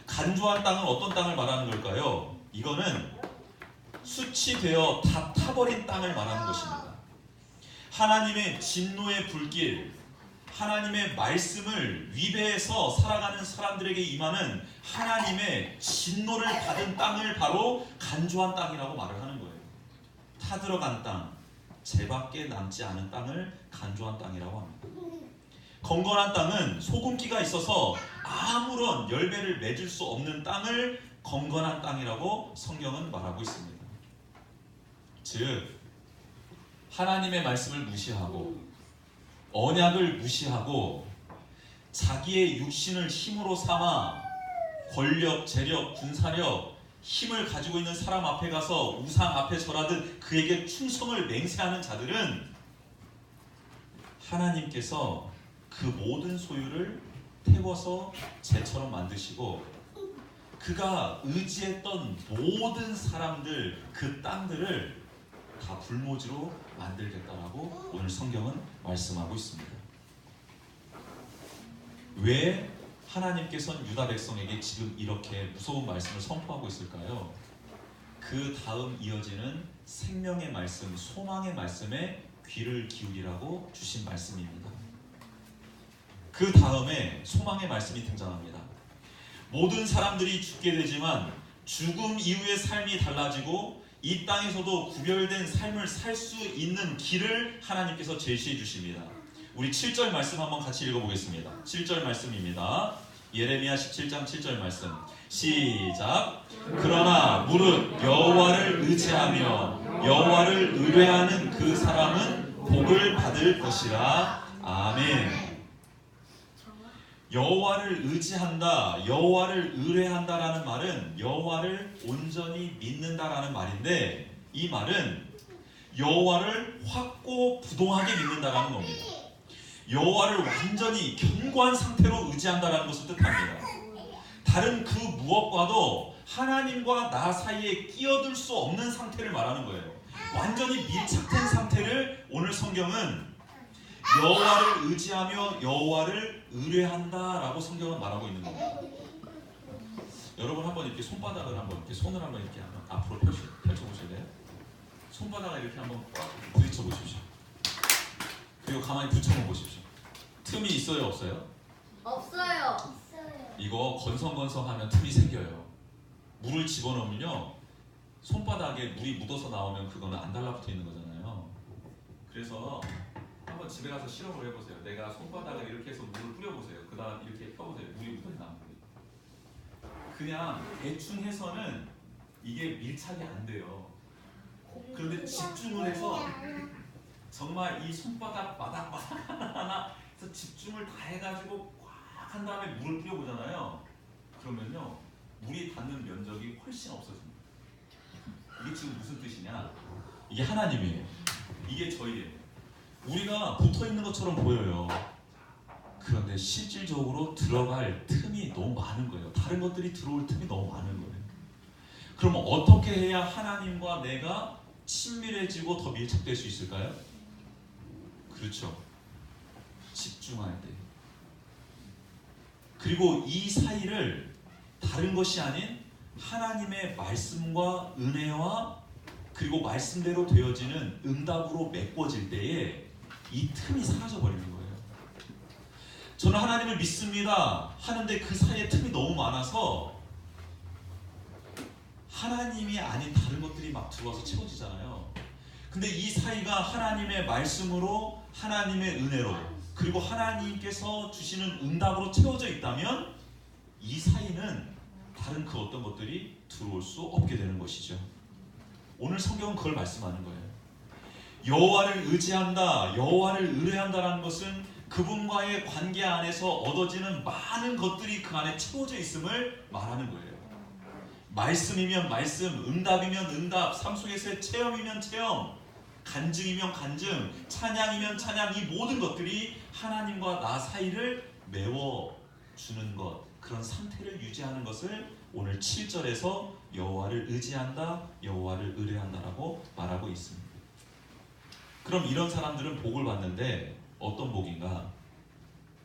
간조한 땅은 어떤 땅을 말하는 걸까요? 이거는 수치되어 다 타버린 땅을 말하는 것입니다. 하나님의 진노의 불길, 하나님의 말씀을 위배해서 살아가는 사람들에게 임하는 하나님의 진노를 받은 땅을 바로 간조한 땅이라고 말을 하는 거예요. 타들어간 땅, 죄밖에 남지 않은 땅을 간조한 땅이라고 합니다. 건건한 땅은 소금기가 있어서 아무런 열매를 맺을 수 없는 땅을 건건한 땅이라고 성경은 말하고 있습니다. 즉, 하나님의 말씀을 무시하고 언약을 무시하고 자기의 육신을 힘으로 삼아 권력, 재력, 군사력, 힘을 가지고 있는 사람 앞에 가서 우상 앞에 절하듯 그에게 충성을 맹세하는 자들은 하나님께서 그 모든 소유를 태워서 재처럼 만드시고 그가 의지했던 모든 사람들, 그 땅들을 다 불모지로 만들겠다라고 오늘 성경은 말씀하고 있습니다. 왜 하나님께서는 유다 백성에게 지금 이렇게 무서운 말씀을 선포하고 있을까요? 그 다음 이어지는 생명의 말씀, 소망의 말씀에 귀를 기울이라고 주신 말씀입니다. 그 다음에 소망의 말씀이 등장합니다. 모든 사람들이 죽게 되지만 죽음 이후의 삶이 달라지고 이 땅에서도 구별된 삶을 살 수 있는 길을 하나님께서 제시해 주십니다. 우리 7절 말씀 한번 같이 읽어보겠습니다. 7절 말씀입니다. 예레미야 17장 7절 말씀 시작. 그러나 무릇 여호와를 의지하며 여호와를 의뢰하는 그 사람은 복을 받을 것이라. 아멘. 여호와를 의지한다, 여호와를 의뢰한다라는 말은 여호와를 온전히 믿는다라는 말인데, 이 말은 여호와를 확고부동하게 믿는다라는 겁니다. 여호와를 완전히 견고한 상태로 의지한다라는 것을 뜻합니다. 다른 그 무엇과도 하나님과 나 사이에 끼어들 수 없는 상태를 말하는 거예요. 완전히 밀착된 상태를 오늘 성경은 여호와를 의지하며 여호와를 의뢰한다라고 성경은 말하고 있는 겁니다. 여러분 한번 이렇게 손바닥을 한번 이렇게 손을 한번 이렇게 앞으로 펼쳐보실래요? 손바닥을 이렇게 한번 부딪혀 보십시오. 그리고 가만히 붙여놓어 보십시오. 틈이 있어요, 없어요? 없어요. 이거 건성건성하면 틈이 생겨요. 물을 집어넣으면요, 손바닥에 물이 묻어서 나오면 그거는 안 달라붙어 있는 거잖아요. 그래서 한번 집에 가서 실험을 해보세요. 내가 손바닥을 이렇게 해서 물을 뿌려보세요. 그 다음 이렇게 펴보세요. 물이 묻어서 나옵니다. 그냥 대충 해서는 이게 밀착이 안 돼요. 그런데 집중을 해서 정말 이 손바닥 마닥 하나하나 해서 집중을 다 해가지고 꽉 한 다음에 물을 뿌려보잖아요. 그러면요, 물이 닿는 면적이 훨씬 없어집니다. 이게 지금 무슨 뜻이냐? 이게 하나님이에요. 이게 저희예요. 우리가 붙어있는 것처럼 보여요. 그런데 실질적으로 들어갈 틈이 너무 많은 거예요. 다른 것들이 들어올 틈이 너무 많은 거예요. 그럼 어떻게 해야 하나님과 내가 친밀해지고 더 밀착될 수 있을까요? 그렇죠. 집중할 때. 그리고 이 사이를 다른 것이 아닌 하나님의 말씀과 은혜와 그리고 말씀대로 되어지는 응답으로 메꿔질 때에 이 틈이 사라져 버리는 거예요. 저는 하나님을 믿습니다 하는데 그 사이에 틈이 너무 많아서 하나님이 아닌 다른 것들이 막 들어와서 채워지잖아요. 근데 이 사이가 하나님의 말씀으로, 하나님의 은혜로, 그리고 하나님께서 주시는 응답으로 채워져 있다면 이 사이는 다른 그 어떤 것들이 들어올 수 없게 되는 것이죠. 오늘 성경은 그걸 말씀하는 거예요. 여호와를 의지한다, 여호와를 의뢰한다라는 것은 그분과의 관계 안에서 얻어지는 많은 것들이 그 안에 채워져 있음을 말하는 거예요. 말씀이면 말씀, 응답이면 응답, 삶 속에서의 체험이면 체험, 간증이면 간증, 찬양이면 찬양, 이 모든 것들이 하나님과 나 사이를 메워주는 것, 그런 상태를 유지하는 것을 오늘 7절에서 여호와를 의지한다, 여호와를 의뢰한다라고 말하고 있습니다. 그럼 이런 사람들은 복을 받는데 어떤 복인가?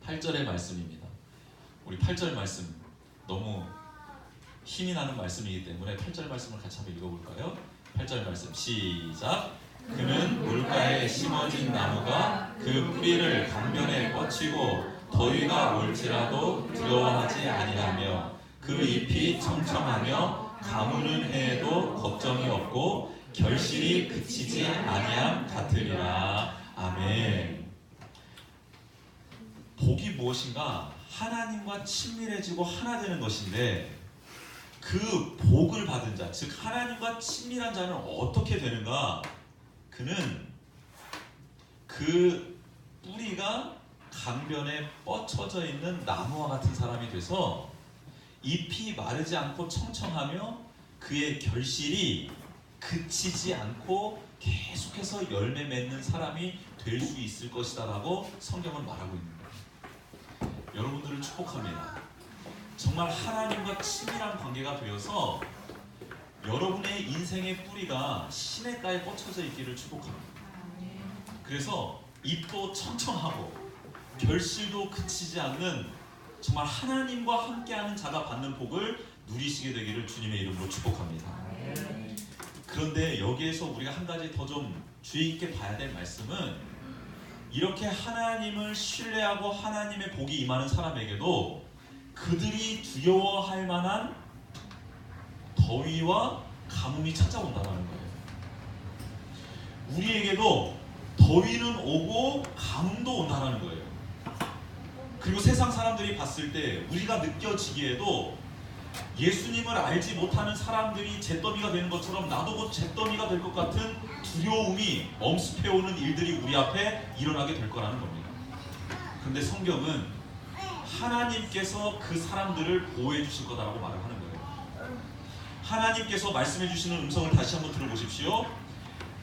8절의 말씀입니다. 우리 8절 말씀 너무 힘이 나는 말씀이기 때문에 8절 말씀을 같이 한번 읽어볼까요? 8절 말씀 시작! 그는 물가에 심어진 나무가 그 뿌리를 강변에 뻗치고 더위가 올지라도 두려워하지 아니하며 그 잎이 청청하며 가무는 해에도 걱정이 없고 결실이 그치지 아니함 같으리라. 아멘. 복이 무엇인가? 하나님과 친밀해지고 하나 되는 것인데 그 복을 받은 자, 즉 하나님과 친밀한 자는 어떻게 되는가? 그는 그 뿌리가 강변에 뻗쳐져 있는 나무와 같은 사람이 돼서 잎이 마르지 않고 청청하며 그의 결실이 그치지 않고 계속해서 열매 맺는 사람이 될 수 있을 것이다 라고 성경은 말하고 있는 거예요. 여러분들을 축복합니다. 정말 하나님과 친밀한 관계가 되어서 여러분의 인생의 뿌리가 시냇가에 뻗쳐져 있기를 축복합니다. 그래서 잎도 청청하고 결실도 그치지 않는 정말 하나님과 함께하는 자가 받는 복을 누리시게 되기를 주님의 이름으로 축복합니다. 그런데 여기에서 우리가 한 가지 더 좀 주의 있게 봐야 될 말씀은 이렇게 하나님을 신뢰하고 하나님의 복이 임하는 사람에게도 그들이 두려워할 만한 더위와 가뭄이 찾아온다는 거예요. 우리에게도 더위는 오고 가뭄도 온다는 거예요. 그리고 세상 사람들이 봤을 때 우리가 느껴지기에도 예수님을 알지 못하는 사람들이 잿더미가 되는 것처럼 나도 곧 잿더미가 될 것 같은 두려움이 엄습해오는 일들이 우리 앞에 일어나게 될 거라는 겁니다. 그런데 성경은 하나님께서 그 사람들을 보호해 주실 거다라고 말을 하는 거예요. 하나님께서 말씀해 주시는 음성을 다시 한번 들어보십시오.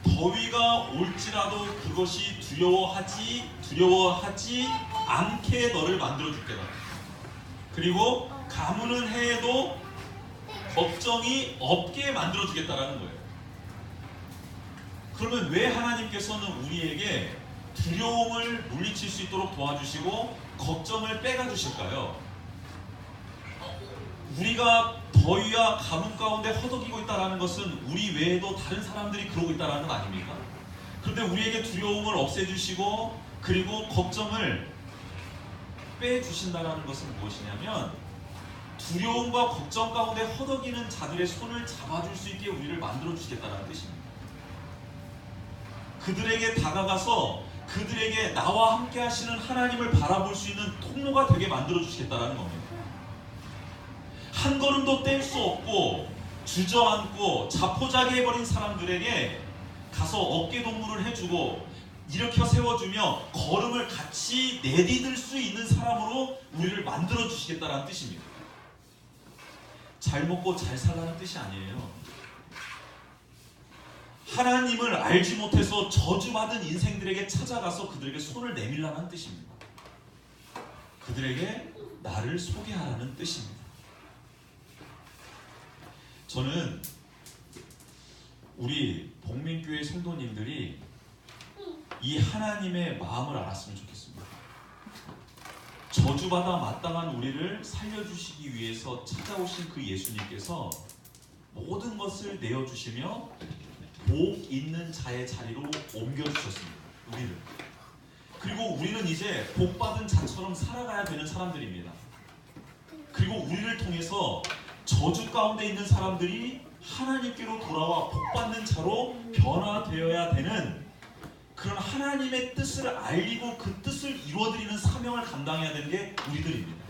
더위가 올지라도 그것이 두려워하지 않게 너를 만들어 줄게다. 그리고 가무는 해에도 걱정이 없게 만들어 주겠다라는 거예요. 그러면 왜 하나님께서는 우리에게 두려움을 물리칠 수 있도록 도와주시고 걱정을 빼가 주실까요? 우리가 더위와 가뭄 가운데 허덕이고 있다는 것은 우리 외에도 다른 사람들이 그러고 있다는 것 아닙니까? 그런데 우리에게 두려움을 없애주시고 그리고 걱정을 빼주신다는 것은 무엇이냐면 두려움과 걱정 가운데 허덕이는 자들의 손을 잡아줄 수 있게 우리를 만들어주시겠다는 뜻입니다. 그들에게 다가가서 그들에게 나와 함께 하시는 하나님을 바라볼 수 있는 통로가 되게 만들어주시겠다는 겁니다. 한 걸음도 뗄 수 없고 주저앉고 자포자기 해버린 사람들에게 가서 어깨동무를 해주고 일으켜 세워주며 걸음을 같이 내디딜 수 있는 사람으로 우리를 만들어주시겠다는 뜻입니다. 잘 먹고 잘 살라는 뜻이 아니에요. 하나님을 알지 못해서 저주받은 인생들에게 찾아가서 그들에게 손을 내밀라는 뜻입니다. 그들에게 나를 소개하라는 뜻입니다. 저는 우리 복민교회 성도님들이 이 하나님의 마음을 알았으면 좋겠습니다. 저주받아 마땅한 우리를 살려주시기 위해서 찾아오신 그 예수님께서 모든 것을 내어주시며 복 있는 자의 자리로 옮겨주셨습니다. 우리를. 그리고 우리는 이제 복받은 자처럼 살아가야 되는 사람들입니다. 그리고 우리를 통해서 저주 가운데 있는 사람들이 하나님께로 돌아와 복받는 자로 변화되어야 되는 그런 하나님의 뜻을 알리고 그 뜻을 이루어드리는 사명을 감당해야 되는 게 우리들입니다.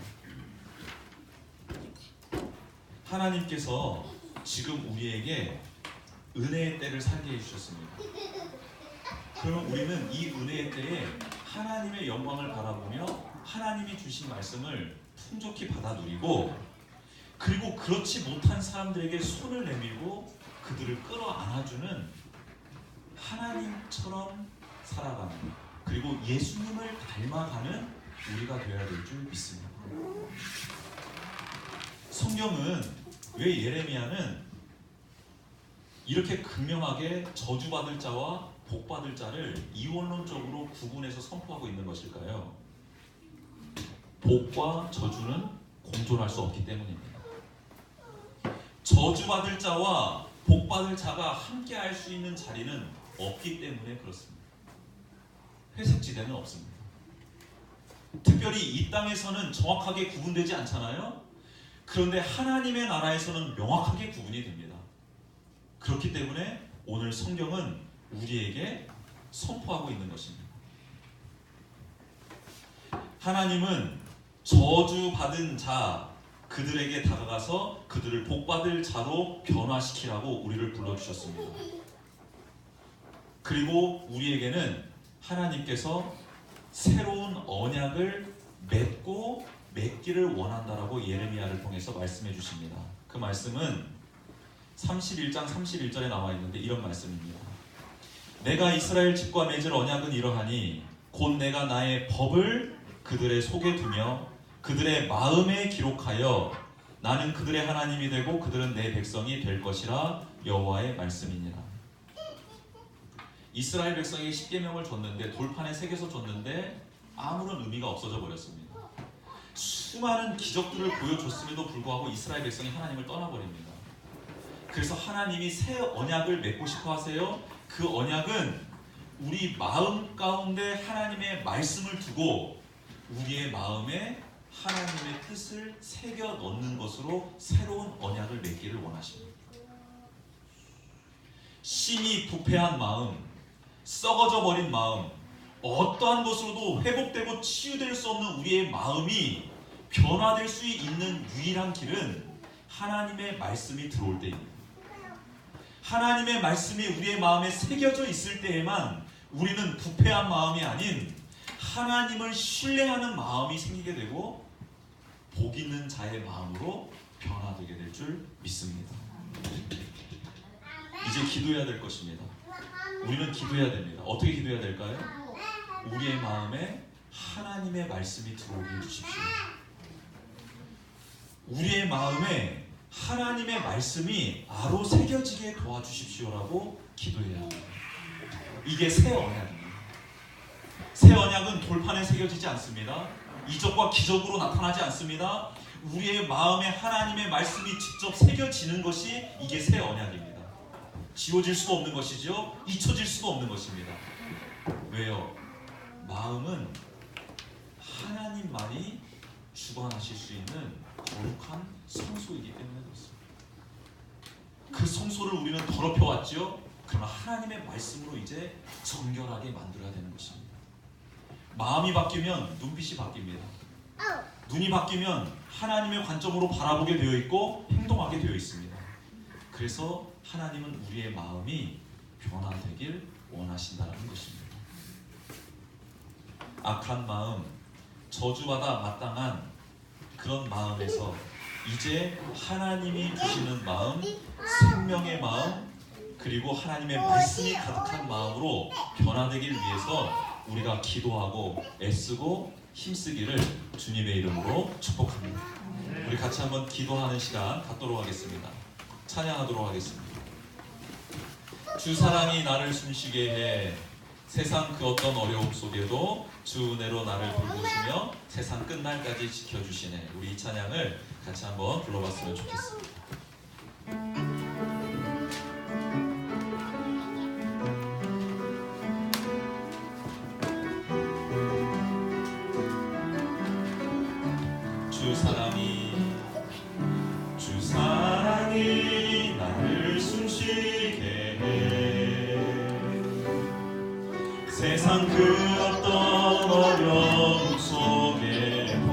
하나님께서 지금 우리에게 은혜의 때를 살게 해주셨습니다. 그럼 우리는 이 은혜의 때에 하나님의 영광을 바라보며 하나님이 주신 말씀을 풍족히 받아 누리고, 그리고 그렇지 못한 사람들에게 손을 내밀고 그들을 끌어안아주는 하나님처럼 살아가는, 그리고 예수님을 닮아가는 우리가 되어야 될 줄 믿습니다. 성경은 왜 예레미야는 이렇게 극명하게 저주받을 자와 복받을 자를 이원론적으로 구분해서 선포하고 있는 것일까요? 복과 저주는 공존할 수 없기 때문입니다. 저주받을 자와 복받을 자가 함께 할 수 있는 자리는 없기 때문에 그렇습니다. 회색지대는 없습니다. 특별히 이 땅에서는 정확하게 구분되지 않잖아요. 그런데 하나님의 나라에서는 명확하게 구분이 됩니다. 그렇기 때문에 오늘 성경은 우리에게 선포하고 있는 것입니다. 하나님은 저주받은 자 그들에게 다가가서 그들을 복받을 자로 변화시키라고 우리를 불러주셨습니다. 그리고 우리에게는 하나님께서 새로운 언약을 맺기를 원한다라고 예레미야를 통해서 말씀해 주십니다. 그 말씀은 31장 31절에 나와 있는데 이런 말씀입니다. 내가 이스라엘 집과 맺을 언약은 이러하니 곧 내가 나의 법을 그들의 속에 두며 그들의 마음에 기록하여 나는 그들의 하나님이 되고 그들은 내 백성이 될 것이라 여호와의 말씀이니라. 이스라엘 백성에게 십계명을 줬는데 돌판에 새겨서 줬는데 아무런 의미가 없어져 버렸습니다. 수많은 기적들을 보여줬음에도 불구하고 이스라엘 백성이 하나님을 떠나버립니다. 그래서 하나님이 새 언약을 맺고 싶어 하세요. 그 언약은 우리 마음 가운데 하나님의 말씀을 두고 우리의 마음에 하나님의 뜻을 새겨 넣는 것으로 새로운 언약을 맺기를 원하십니다. 심히 부패한 마음, 썩어져 버린 마음, 어떠한 것으로도 회복되고 치유될 수 없는 우리의 마음이 변화될 수 있는 유일한 길은 하나님의 말씀이 들어올 때입니다. 하나님의 말씀이 우리의 마음에 새겨져 있을 때에만 우리는 부패한 마음이 아닌 하나님을 신뢰하는 마음이 생기게 되고 복 있는 자의 마음으로 변화되게 될 줄 믿습니다. 이제 기도해야 될 것입니다. 우리는 기도해야 됩니다. 어떻게 기도해야 될까요? 우리의 마음에 하나님의 말씀이 들어오게 해주십시오. 우리의 마음에 하나님의 말씀이 아로 새겨지게 도와주십시오라고 기도해야 합니다. 이게 새 언약입니다. 새 언약은 돌판에 새겨지지 않습니다. 이적과 기적으로 나타나지 않습니다. 우리의 마음에 하나님의 말씀이 직접 새겨지는 것이 이게 새 언약입니다. 지워질 수도 없는 것이죠. 잊혀질 수도 없는 것입니다. 왜요? 마음은 하나님만이 주관하실 수 있는 거룩한 성소이기 때문에 그렇습니다. 그 성소를 우리는 더럽혀왔죠. 그러나 하나님의 말씀으로 이제 정결하게 만들어야 되는 것입니다. 마음이 바뀌면 눈빛이 바뀝니다. 눈이 바뀌면 하나님의 관점으로 바라보게 되어 있고 행동하게 되어 있습니다. 그래서 하나님은 우리의 마음이 변화되길 원하신다는 것입니다. 악한 마음, 저주받아 마땅한 그런 마음에서 이제 하나님이 주시는 마음, 생명의 마음, 그리고 하나님의 말씀이 가득한 마음으로 변화되길 위해서 우리가 기도하고 애쓰고 힘쓰기를 주님의 이름으로 축복합니다. 우리 같이 한번 기도하는 시간 갖도록 하겠습니다. 찬양하도록 하겠습니다. 주 사랑이 나를 숨쉬게 해 세상 그 어떤 어려움 속에도 주 은혜로 나를 돌보시며 세상 끝날까지 지켜주시네. 우리 이 찬양을 같이 한번 불러봤으면 좋겠습니다. 주 사랑이 나를 숨쉬게 해 세상 그 어떤 어려움 속에도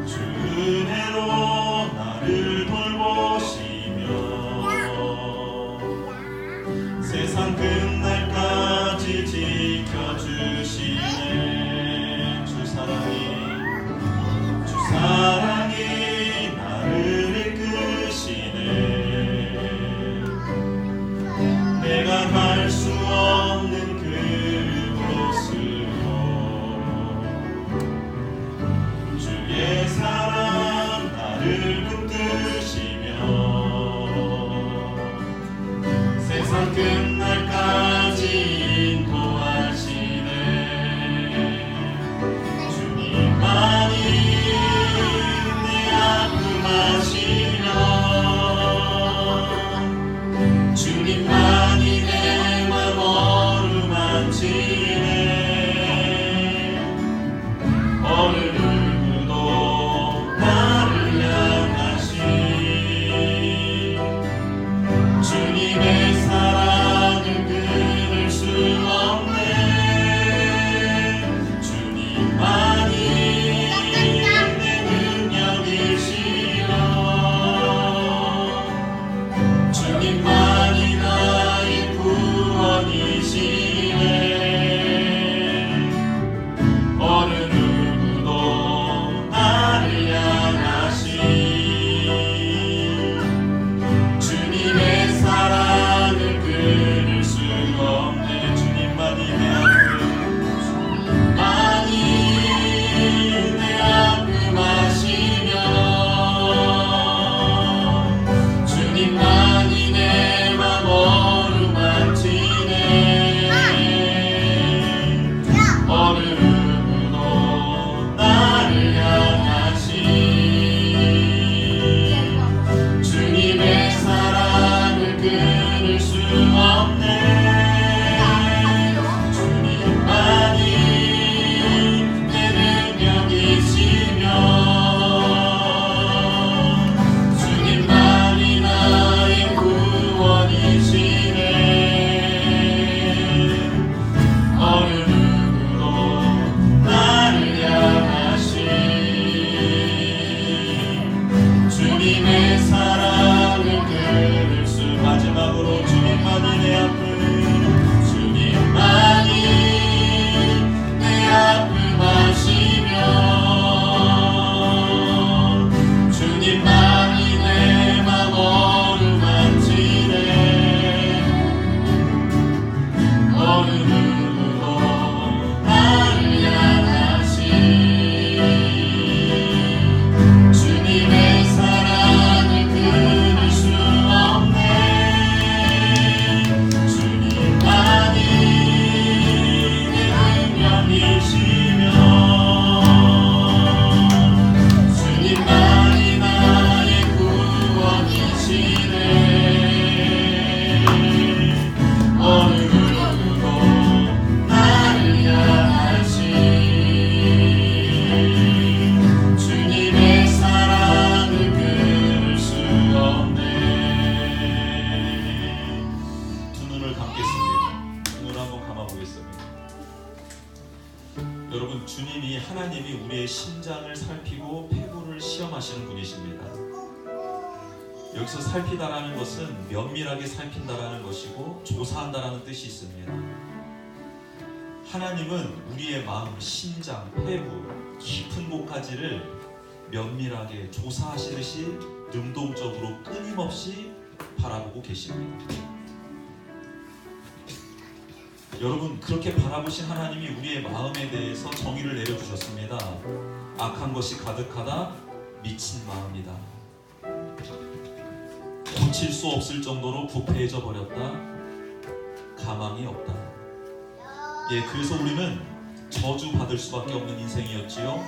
주 은혜로 나를 돌보시며 세상 끝날까지 지켜주시네. 주 사랑이 나를 이끄시네. 내가 갈 수 없는 그곳으로 주의 사랑 나를 붙드시며 세상 끝날까지 인도하시네. 주님만이 주님만이 내 맘 어루만지네. 어느 누구도 나를 향하시 주님의 사랑을 끊을 수 없네. 주님만이 내 능력이시여 주님만이 나의 구원이시네. 어느 누구도 나를 향하시 주님의 사랑을 끊을 수 없네. 주님만이 내 아픔 아시며 주님만이 내 맘 어루만지네. 어느 누구도 나를 향하시 주님의 사랑을 끊을 수 없네. 주님만이 내 능력이시며 주님만이 나의 구원이시네. 어느 누구도 나를 향하시 주님의 사랑을 끊을 수 마지막으로 주님만이 내 아픔 주님만이 내 아픔 아시며 주님만이 내 맘 어루만지네. 어느 누구도 나를 향하시 주님의 사랑을 끊을 수 없네. 주님만이 내 능력이시며 주님만이 나의 구원이시네. 어느 누구도 나를 향하시 주님의 사랑을 끊을 수 없네. 두 눈을 감겠습니다. 두 눈을 한번 감아보겠습니다. 여러분, 주님이 하나님이 우리의 심장을 살피고 폐부를 시험하시는 분이십니다. 여기서 살피다라는 것은 면밀하게 살핀다라는 것이고 조사한다라는 뜻이 있습니다. 하나님은 우리의 마음, 심장, 폐부, 깊은 곳까지를 면밀하게 조사하시듯이 능동적으로 끊임없이 바라보고 계십니다. 여러분, 그렇게 바라보신 하나님이 우리의 마음에 대해서 정의를 내려주셨습니다. 악한 것이 가득하다, 미친 마음이다. 고칠 수 없을 정도로 부패해져 버렸다. 가망이 없다. 예, 그래서 우리는 저주받을 수밖에 없는 인생이었지요.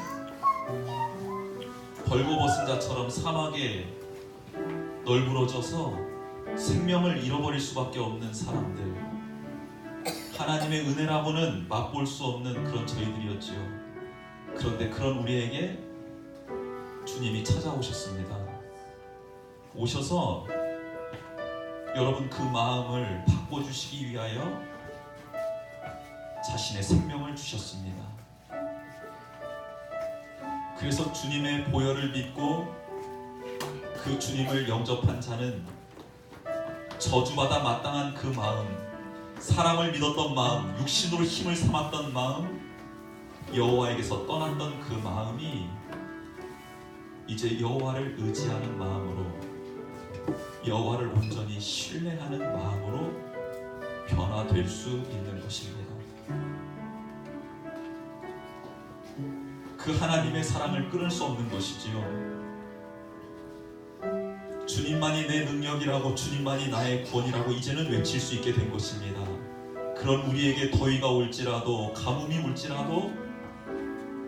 벌거벗은 자처럼 사막에 널브러져서 생명을 잃어버릴 수밖에 없는 사람들, 하나님의 은혜라고는 맛볼 수 없는 그런 저희들이었지요. 그런데 그런 우리에게 주님이 찾아오셨습니다. 오셔서 여러분 그 마음을 바꿔주시기 위하여 자신의 생명을 주셨습니다. 그래서 주님의 보혈을 믿고 그 주님을 영접한 자는 저주받아 마땅한 그 마음, 사람을 믿었던 마음, 육신으로 힘을 삼았던 마음, 여호와에게서 떠났던 그 마음이 이제 여호와를 의지하는 마음으로, 여호와를 온전히 신뢰하는 마음으로 변화될 수 있는 것입니다. 그 하나님의 사랑을 끊을 수 없는 것이지요. 주님만이 내 능력이라고, 주님만이 나의 구원이라고 이제는 외칠 수 있게 된 것입니다. 그런 우리에게 더위가 올지라도, 가뭄이 올지라도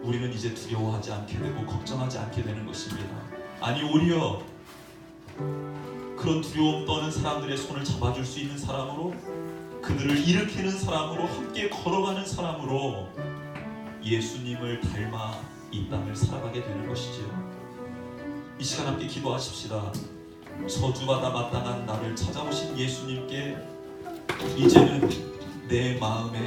우리는 이제 두려워하지 않게 되고 걱정하지 않게 되는 것입니다. 아니, 오히려 그런 두려움 떠는 사람들의 손을 잡아줄 수 있는 사람으로, 그들을 일으키는 사람으로, 함께 걸어가는 사람으로 예수님을 닮아 이 땅을 살아가게 되는 것이지요. 이 시간 함께 기도하십시다. 저주받아 마땅한 나를 찾아오신 예수님께 이제는 내 마음에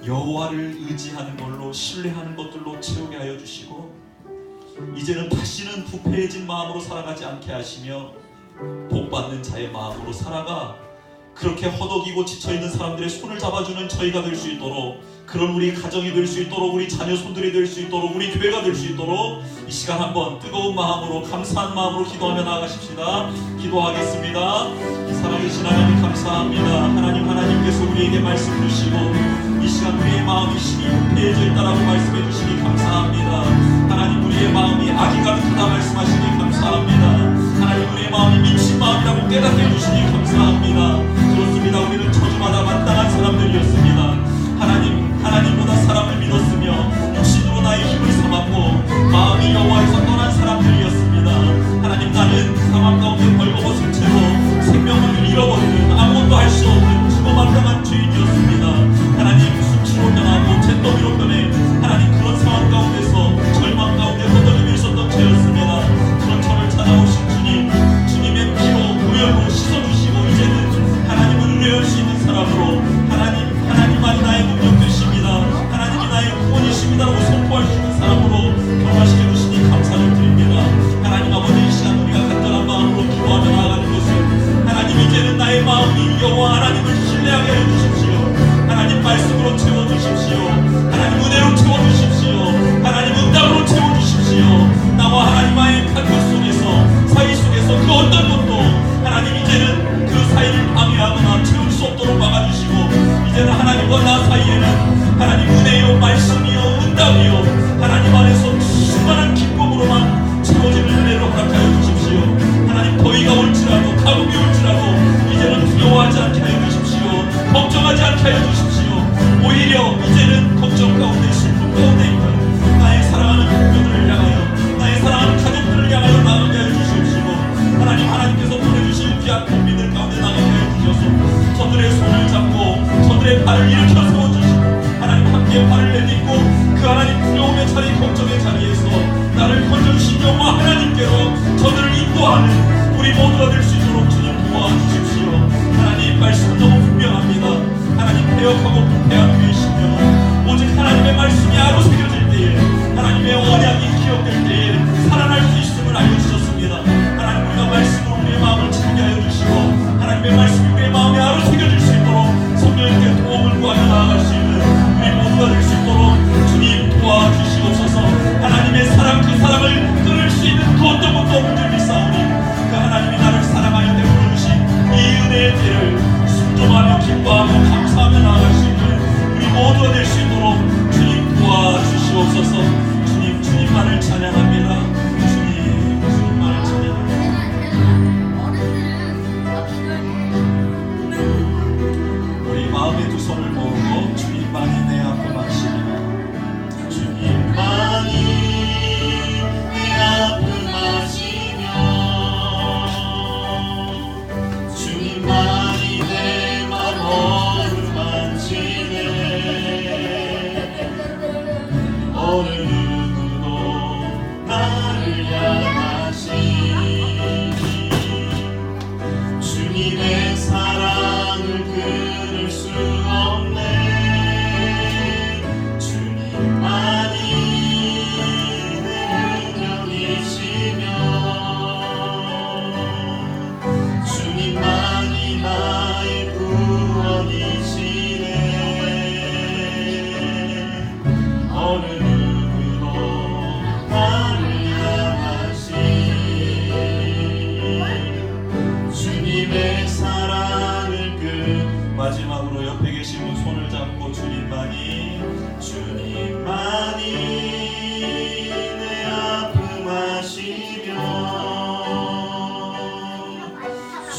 여호와를 의지하는 걸로, 신뢰하는 것들로 채우게 하여 주시고, 이제는 다시는 부패해진 마음으로 살아가지 않게 하시며 복받는 자의 마음으로 살아가 그렇게 허덕이고 지쳐있는 사람들의 손을 잡아주는 저희가 될 수 있도록, 그런 우리 가정이 될 수 있도록, 우리 자녀 손들이 될 수 있도록, 우리 교회가 될 수 있도록 이 시간 한번 뜨거운 마음으로, 감사한 마음으로 기도하며 나아가십시다. 기도하겠습니다. 살아계신 하나님 감사합니다. 하나님께서 우리에게 말씀 주시고 이 시간 우리의 마음이 신이 부패해져 있다라고 말씀해 주시니 감사합니다. 하나님, 우리의 마음이 악이 가득하다 말씀하시니 감사합니다. 하나님, 우리의 마음이 미친 마음이라고 깨닫게 해주시니 감사합니다. 그렇습니다. 우리는 저주받아 마땅한 사람들이었습니다. 하나님보다 사람을 믿었으며 육신으로 나의 힘을 삼았고 마음이 여호와에서 떠난 사람들이었습니다. 하나님, 나는 상황 가운데 벌거벗은 채로 생명을 잃어버리는, 아무것도 할 수 없는 죽어마땅한 죄인이었습니다. 하나님, 수치로 변하고 잿더미로 변해 하나님, 그런 상황 가운데서 절망 가운데 허덕이며 있었던 죄였습니다. 그런 저를 찾아오신 주님의 피로 보혈로 씻어주시고 이제는 하나님을 의뢰할 수 있는 사람으로, 하나님만이 나의 능력 되십니다, 하나님이 나의 구원이십니다라고 선포할 수 있는 사람으로 변화시켜 주시니 감사를 드립니다. 하나님 아버지, 이 시간 우리가 간절한 마음으로 기도하며 나아가는 것은, 하나님 이제는 나의 마음이 여호와 하나님을 신뢰하게 하여 주십시오. 하나님 말씀으로 채워주십시오. 하나님 은혜로 채워주십시오. 하나님 응답으로 채워주십시오. 나와 하나님과의 간격 속에서, 사이 속에서 그 어떤 것도 하나님 이제는 그 사이를 방해하거나 채울 수 없도록 막아주시고, 이제는 하나님과 나 사이에는 하나님 은혜요, 말씀이요, 응답이요, 하나님 안에서 충만한 기쁨으로만 채워지는 은혜로 허락하여 주십시오. 하나님, 더위가 올지라도, 가뭄이 올지라도 이제는 두려워하지 않게 하여 주십시오. 걱정하지 않게 하여 주십시오. 오히려 이제는 걱정 가운데, 슬픔 가운데 있는 나의 사랑하는 동료들을 향하여, 나의 사랑하는 가족들을 향하여 나가게 하여 주시옵시고, 하나님께서 보내주신 귀한 국민들 가운데 나가게 하여 주셔서 저들의 손을 잡고 저들의 발을 일으켜 세워주시고, 하나님 함께 발을 내딛고 그 하나님 두려움의 자리, 걱정의 자리에서 나를 건져주신 여호와 하나님께로 저들을 인도하는 우리 모두가 될 수 있도록 주님 도와주십시오. 하나님, 말씀 너무 분명합니다. 하나님, 배역하고 부패한 후의 신령은 오직 하나님의 말씀이 아로 새겨질 때에, 하나님의 언약이 기억될 때에 살아날 수 있음을 알려주셨습니다. 하나님, 우리가 말씀으로 우리의 마음을 채우게 하여 주시고, 하나님의 말씀이 우리의 마음에 아로 새겨질 수 있도록 성령님께 도움을 구하며 나아갈 수 있는 우리 모두가 될 수 있도록 주님 도와주시옵소서. 하나님의 사랑, 그 사랑을 끊을 수 있는 그 어떤 것도 없는 줄 믿사오니, 그 하나님이 나를 사랑하여 베풀어 주신 이 은혜의 때를 순종하며 기뻐하며 감사하며 나아갈 수 있는 우리 모두가 될 수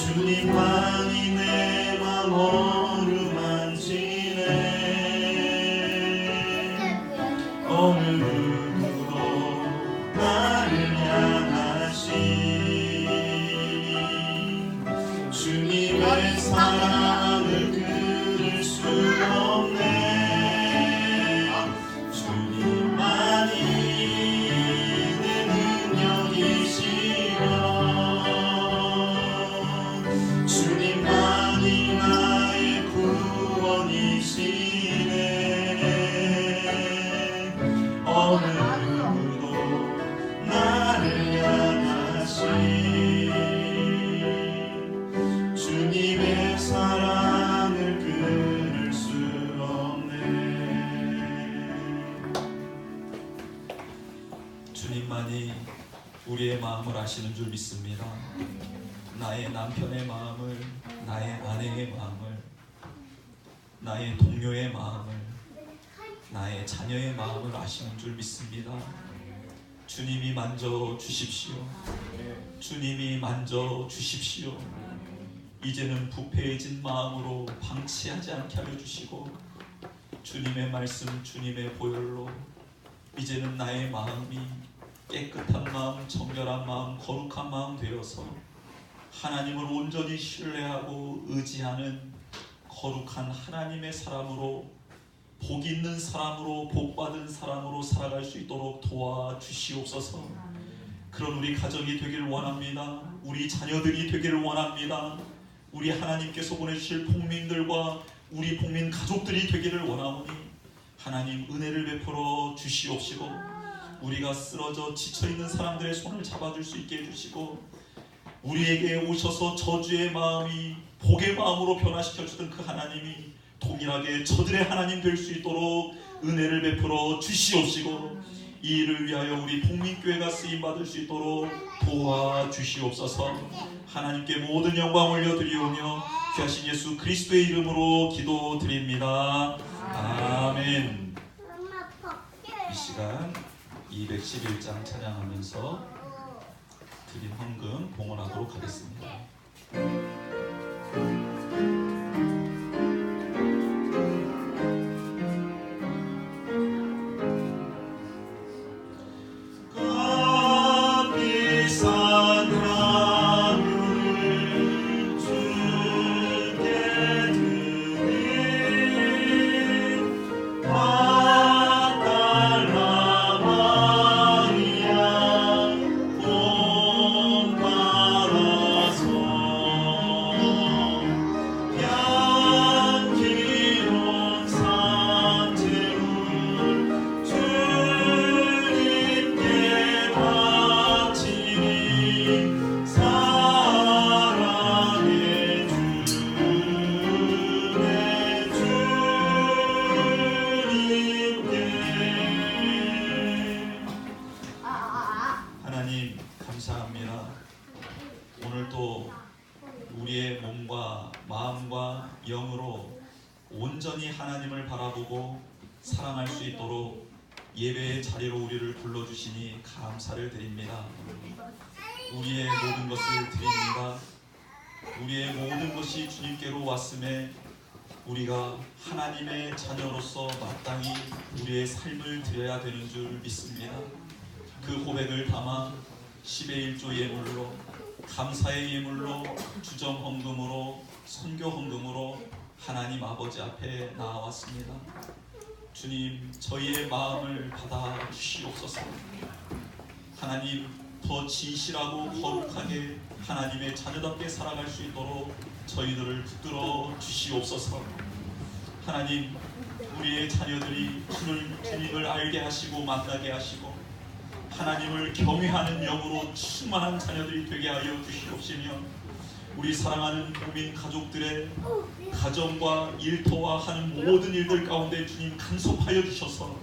주님만이 내 맘 어루만지네. 어느 누구도 나를 향하신 주님의 사랑을 끊을 수 없네. 주님만이 내 능력이시여. 주님만이 나의 구원이시네. 어느 누구도 나를 향하신 주님의 사랑을 끊을 수 없네. 주님만이 우리의 마음을 아시는 줄 믿습니다. 나의 남편의 마음을, 나의 아내의 마음을, 나의 동료의 마음을, 나의 자녀의 마음을 아시는 줄 믿습니다. 주님이 만져 주십시오. 주님이 만져 주십시오. 이제는 부패해진 마음으로 방치하지 않게 하여 주시고, 주님의 말씀, 주님의 보혈로 이제는 나의 마음이 깨끗한 마음, 정결한 마음, 거룩한 마음 되어서 하나님을 온전히 신뢰하고 의지하는 거룩한 하나님의 사람으로, 복 있는 사람으로, 복 받은 사람으로 살아갈 수 있도록 도와주시옵소서. 그런 우리 가정이 되기를 원합니다. 우리 자녀들이 되기를 원합니다. 우리 하나님께서 보내주실 복민들과 우리 복민 가족들이 되기를 원하오니 하나님 은혜를 베풀어 주시옵시고, 우리가 쓰러져 지쳐있는 사람들의 손을 잡아줄 수 있게 해주시고, 우리에게 오셔서 저주의 마음이 복의 마음으로 변화시켜주던 그 하나님이 동일하게 저들의 하나님 될 수 있도록 은혜를 베풀어 주시옵시고, 이 일을 위하여 우리 복민교회가 쓰임받을 수 있도록 도와주시옵소서. 하나님께 모든 영광 올려드리오며 귀하신 예수 그리스도의 이름으로 기도드립니다. 아멘. 이 시간 211장 찬양하면서 드린 헌금 봉헌하도록 하겠습니다. 하나님 감사합니다. 오늘도 우리의 몸과 마음과 영으로 온전히 하나님을 바라보고 사랑할 수 있도록 예배의 자리로 우리를 불러주시니 감사를 드립니다. 우리의 모든 것을 드립니다. 우리의 모든 것이 주님께로 왔음에 우리가 하나님의 자녀로서 마땅히 우리의 삶을 드려야 되는 줄 믿습니다. 그 고백을 담아 10의 1조 예물로, 감사의 예물로, 주정 헌금으로, 선교 헌금으로 하나님 아버지 앞에 나아왔습니다. 주님, 저희의 마음을 받아 주시옵소서. 하나님, 더 진실하고 거룩하게 하나님의 자녀답게 살아갈 수 있도록 저희들을 붙들어 주시옵소서. 하나님, 우리의 자녀들이 주님을 알게 하시고 만나게 하시고 하나님을 경외하는 영으로 충만한 자녀들이 되게 하여 주시옵시며, 우리 사랑하는 국민 가족들의 가정과 일터와 하는 모든 일들 가운데 주님 간섭하여 주셔서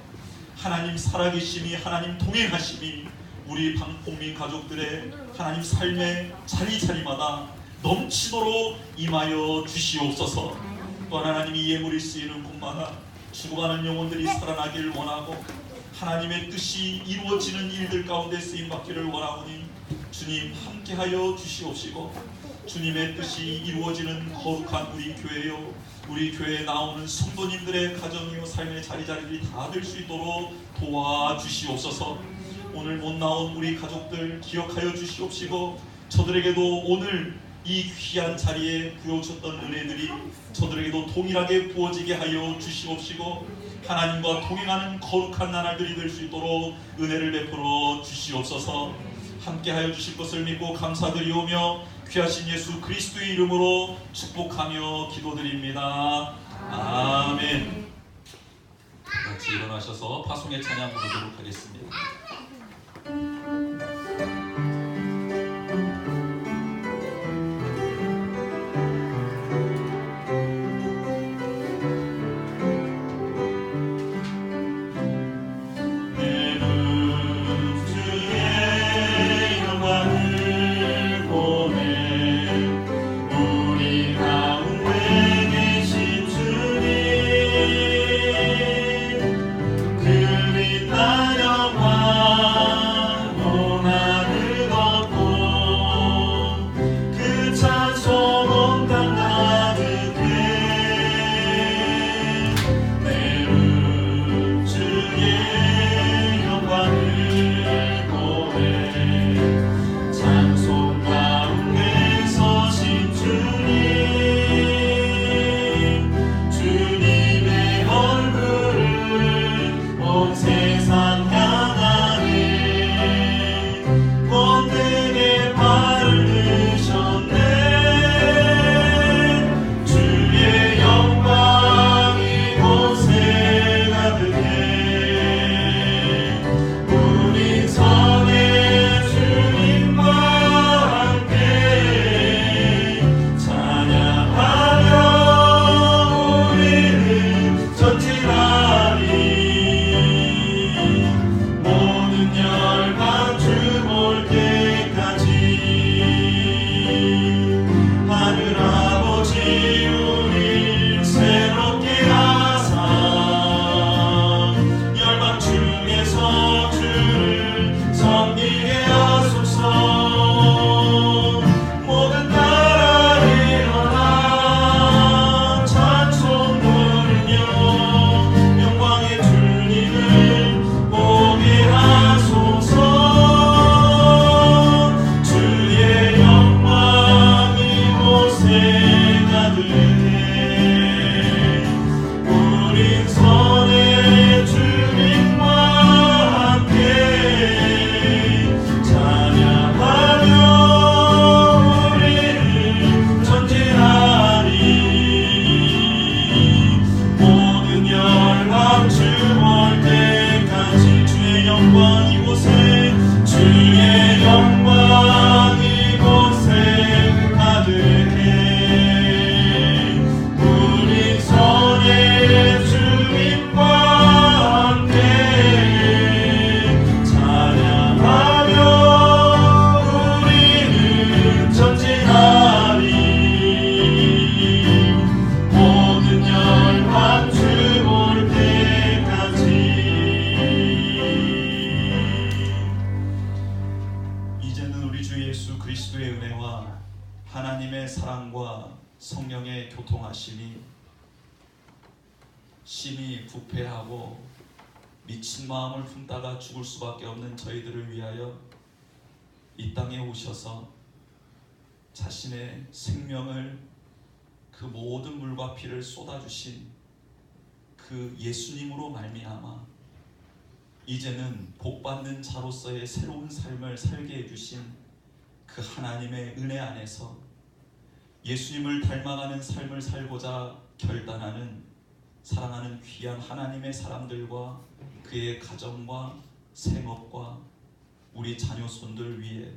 하나님 살아계심이, 하나님 동행하심이 우리 국민 가족들의 하나님 삶의 자리자리마다 넘치도록 임하여 주시옵소서. 또한 하나님이 예물이 쓰이는 곳마다 죽어가는 영혼들이 살아나기를 원하고 하나님의 뜻이 이루어지는 일들 가운데 쓰임받기를 원하오니 주님 함께하여 주시옵시고, 주님의 뜻이 이루어지는 거룩한 우리 교회요, 우리 교회에 나오는 성도님들의 가정이요 삶의 자리자리들이 다 될 수 있도록 도와주시옵소서. 오늘 못 나온 우리 가족들 기억하여 주시옵시고, 저들에게도 오늘 이 귀한 자리에 부어주셨던 은혜들이 저들에게도 동일하게 부어지게 하여 주시옵시고, 하나님과 동행하는 거룩한 나날들이 될 수 있도록 은혜를 베풀어 주시옵소서. 함께하여 주실 것을 믿고 감사드리오며 귀하신 예수 그리스도의 이름으로 축복하며 기도드립니다. 아멘. 같이 일어나셔서 파송의 찬양 부르도록 하겠습니다. 성령의 교통하심이 심히 부패하고 미친 마음을 품다가 죽을 수밖에 없는 저희들을 위하여 이 땅에 오셔서 자신의 생명을 그 모든 물과 피를 쏟아주신 그 예수님으로 말미암아 이제는 복받는 자로서의 새로운 삶을 살게 해주신 그 하나님의 은혜 안에서 예수님을 닮아가는 삶을 살고자 결단하는 사랑하는 귀한 하나님의 사람들과 그의 가정과 생업과 우리 자녀손들 위에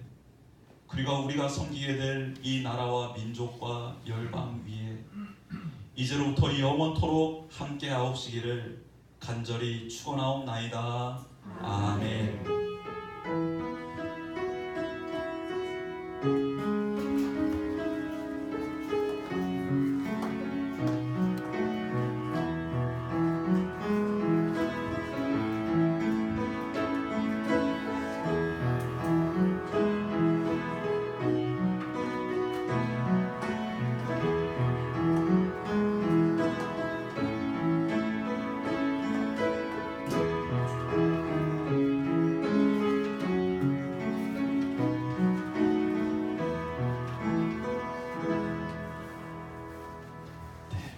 그리고 우리가 섬기게 될 이 나라와 민족과 열방 위에 이제로부터 영원토록 함께하옵시기를 간절히 축원하옵나이다. 아멘.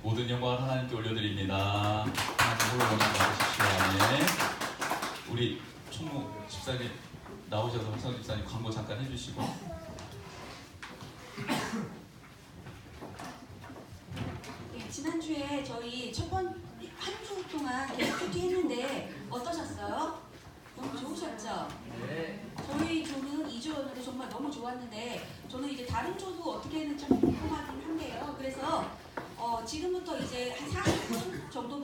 모든 영광을 하나님께 올려드립니다. 하나님 홀로 원망 받으십시오. 아멘. 우리 총무 집사님 나오셔서 박성 집사님 광고 잠깐 해주시고. 네, 지난주에 저희 한 주 동안 계속 큐티했는데 어떠셨어요? 너무 좋으셨죠? 네. 저희 조는 2조원으로 정말 너무 좋았는데 저는 이제 다른 조도 어떻게 했는지 좀 궁금하긴 한데요. 그래서 지금부터 이제 한 40분 정도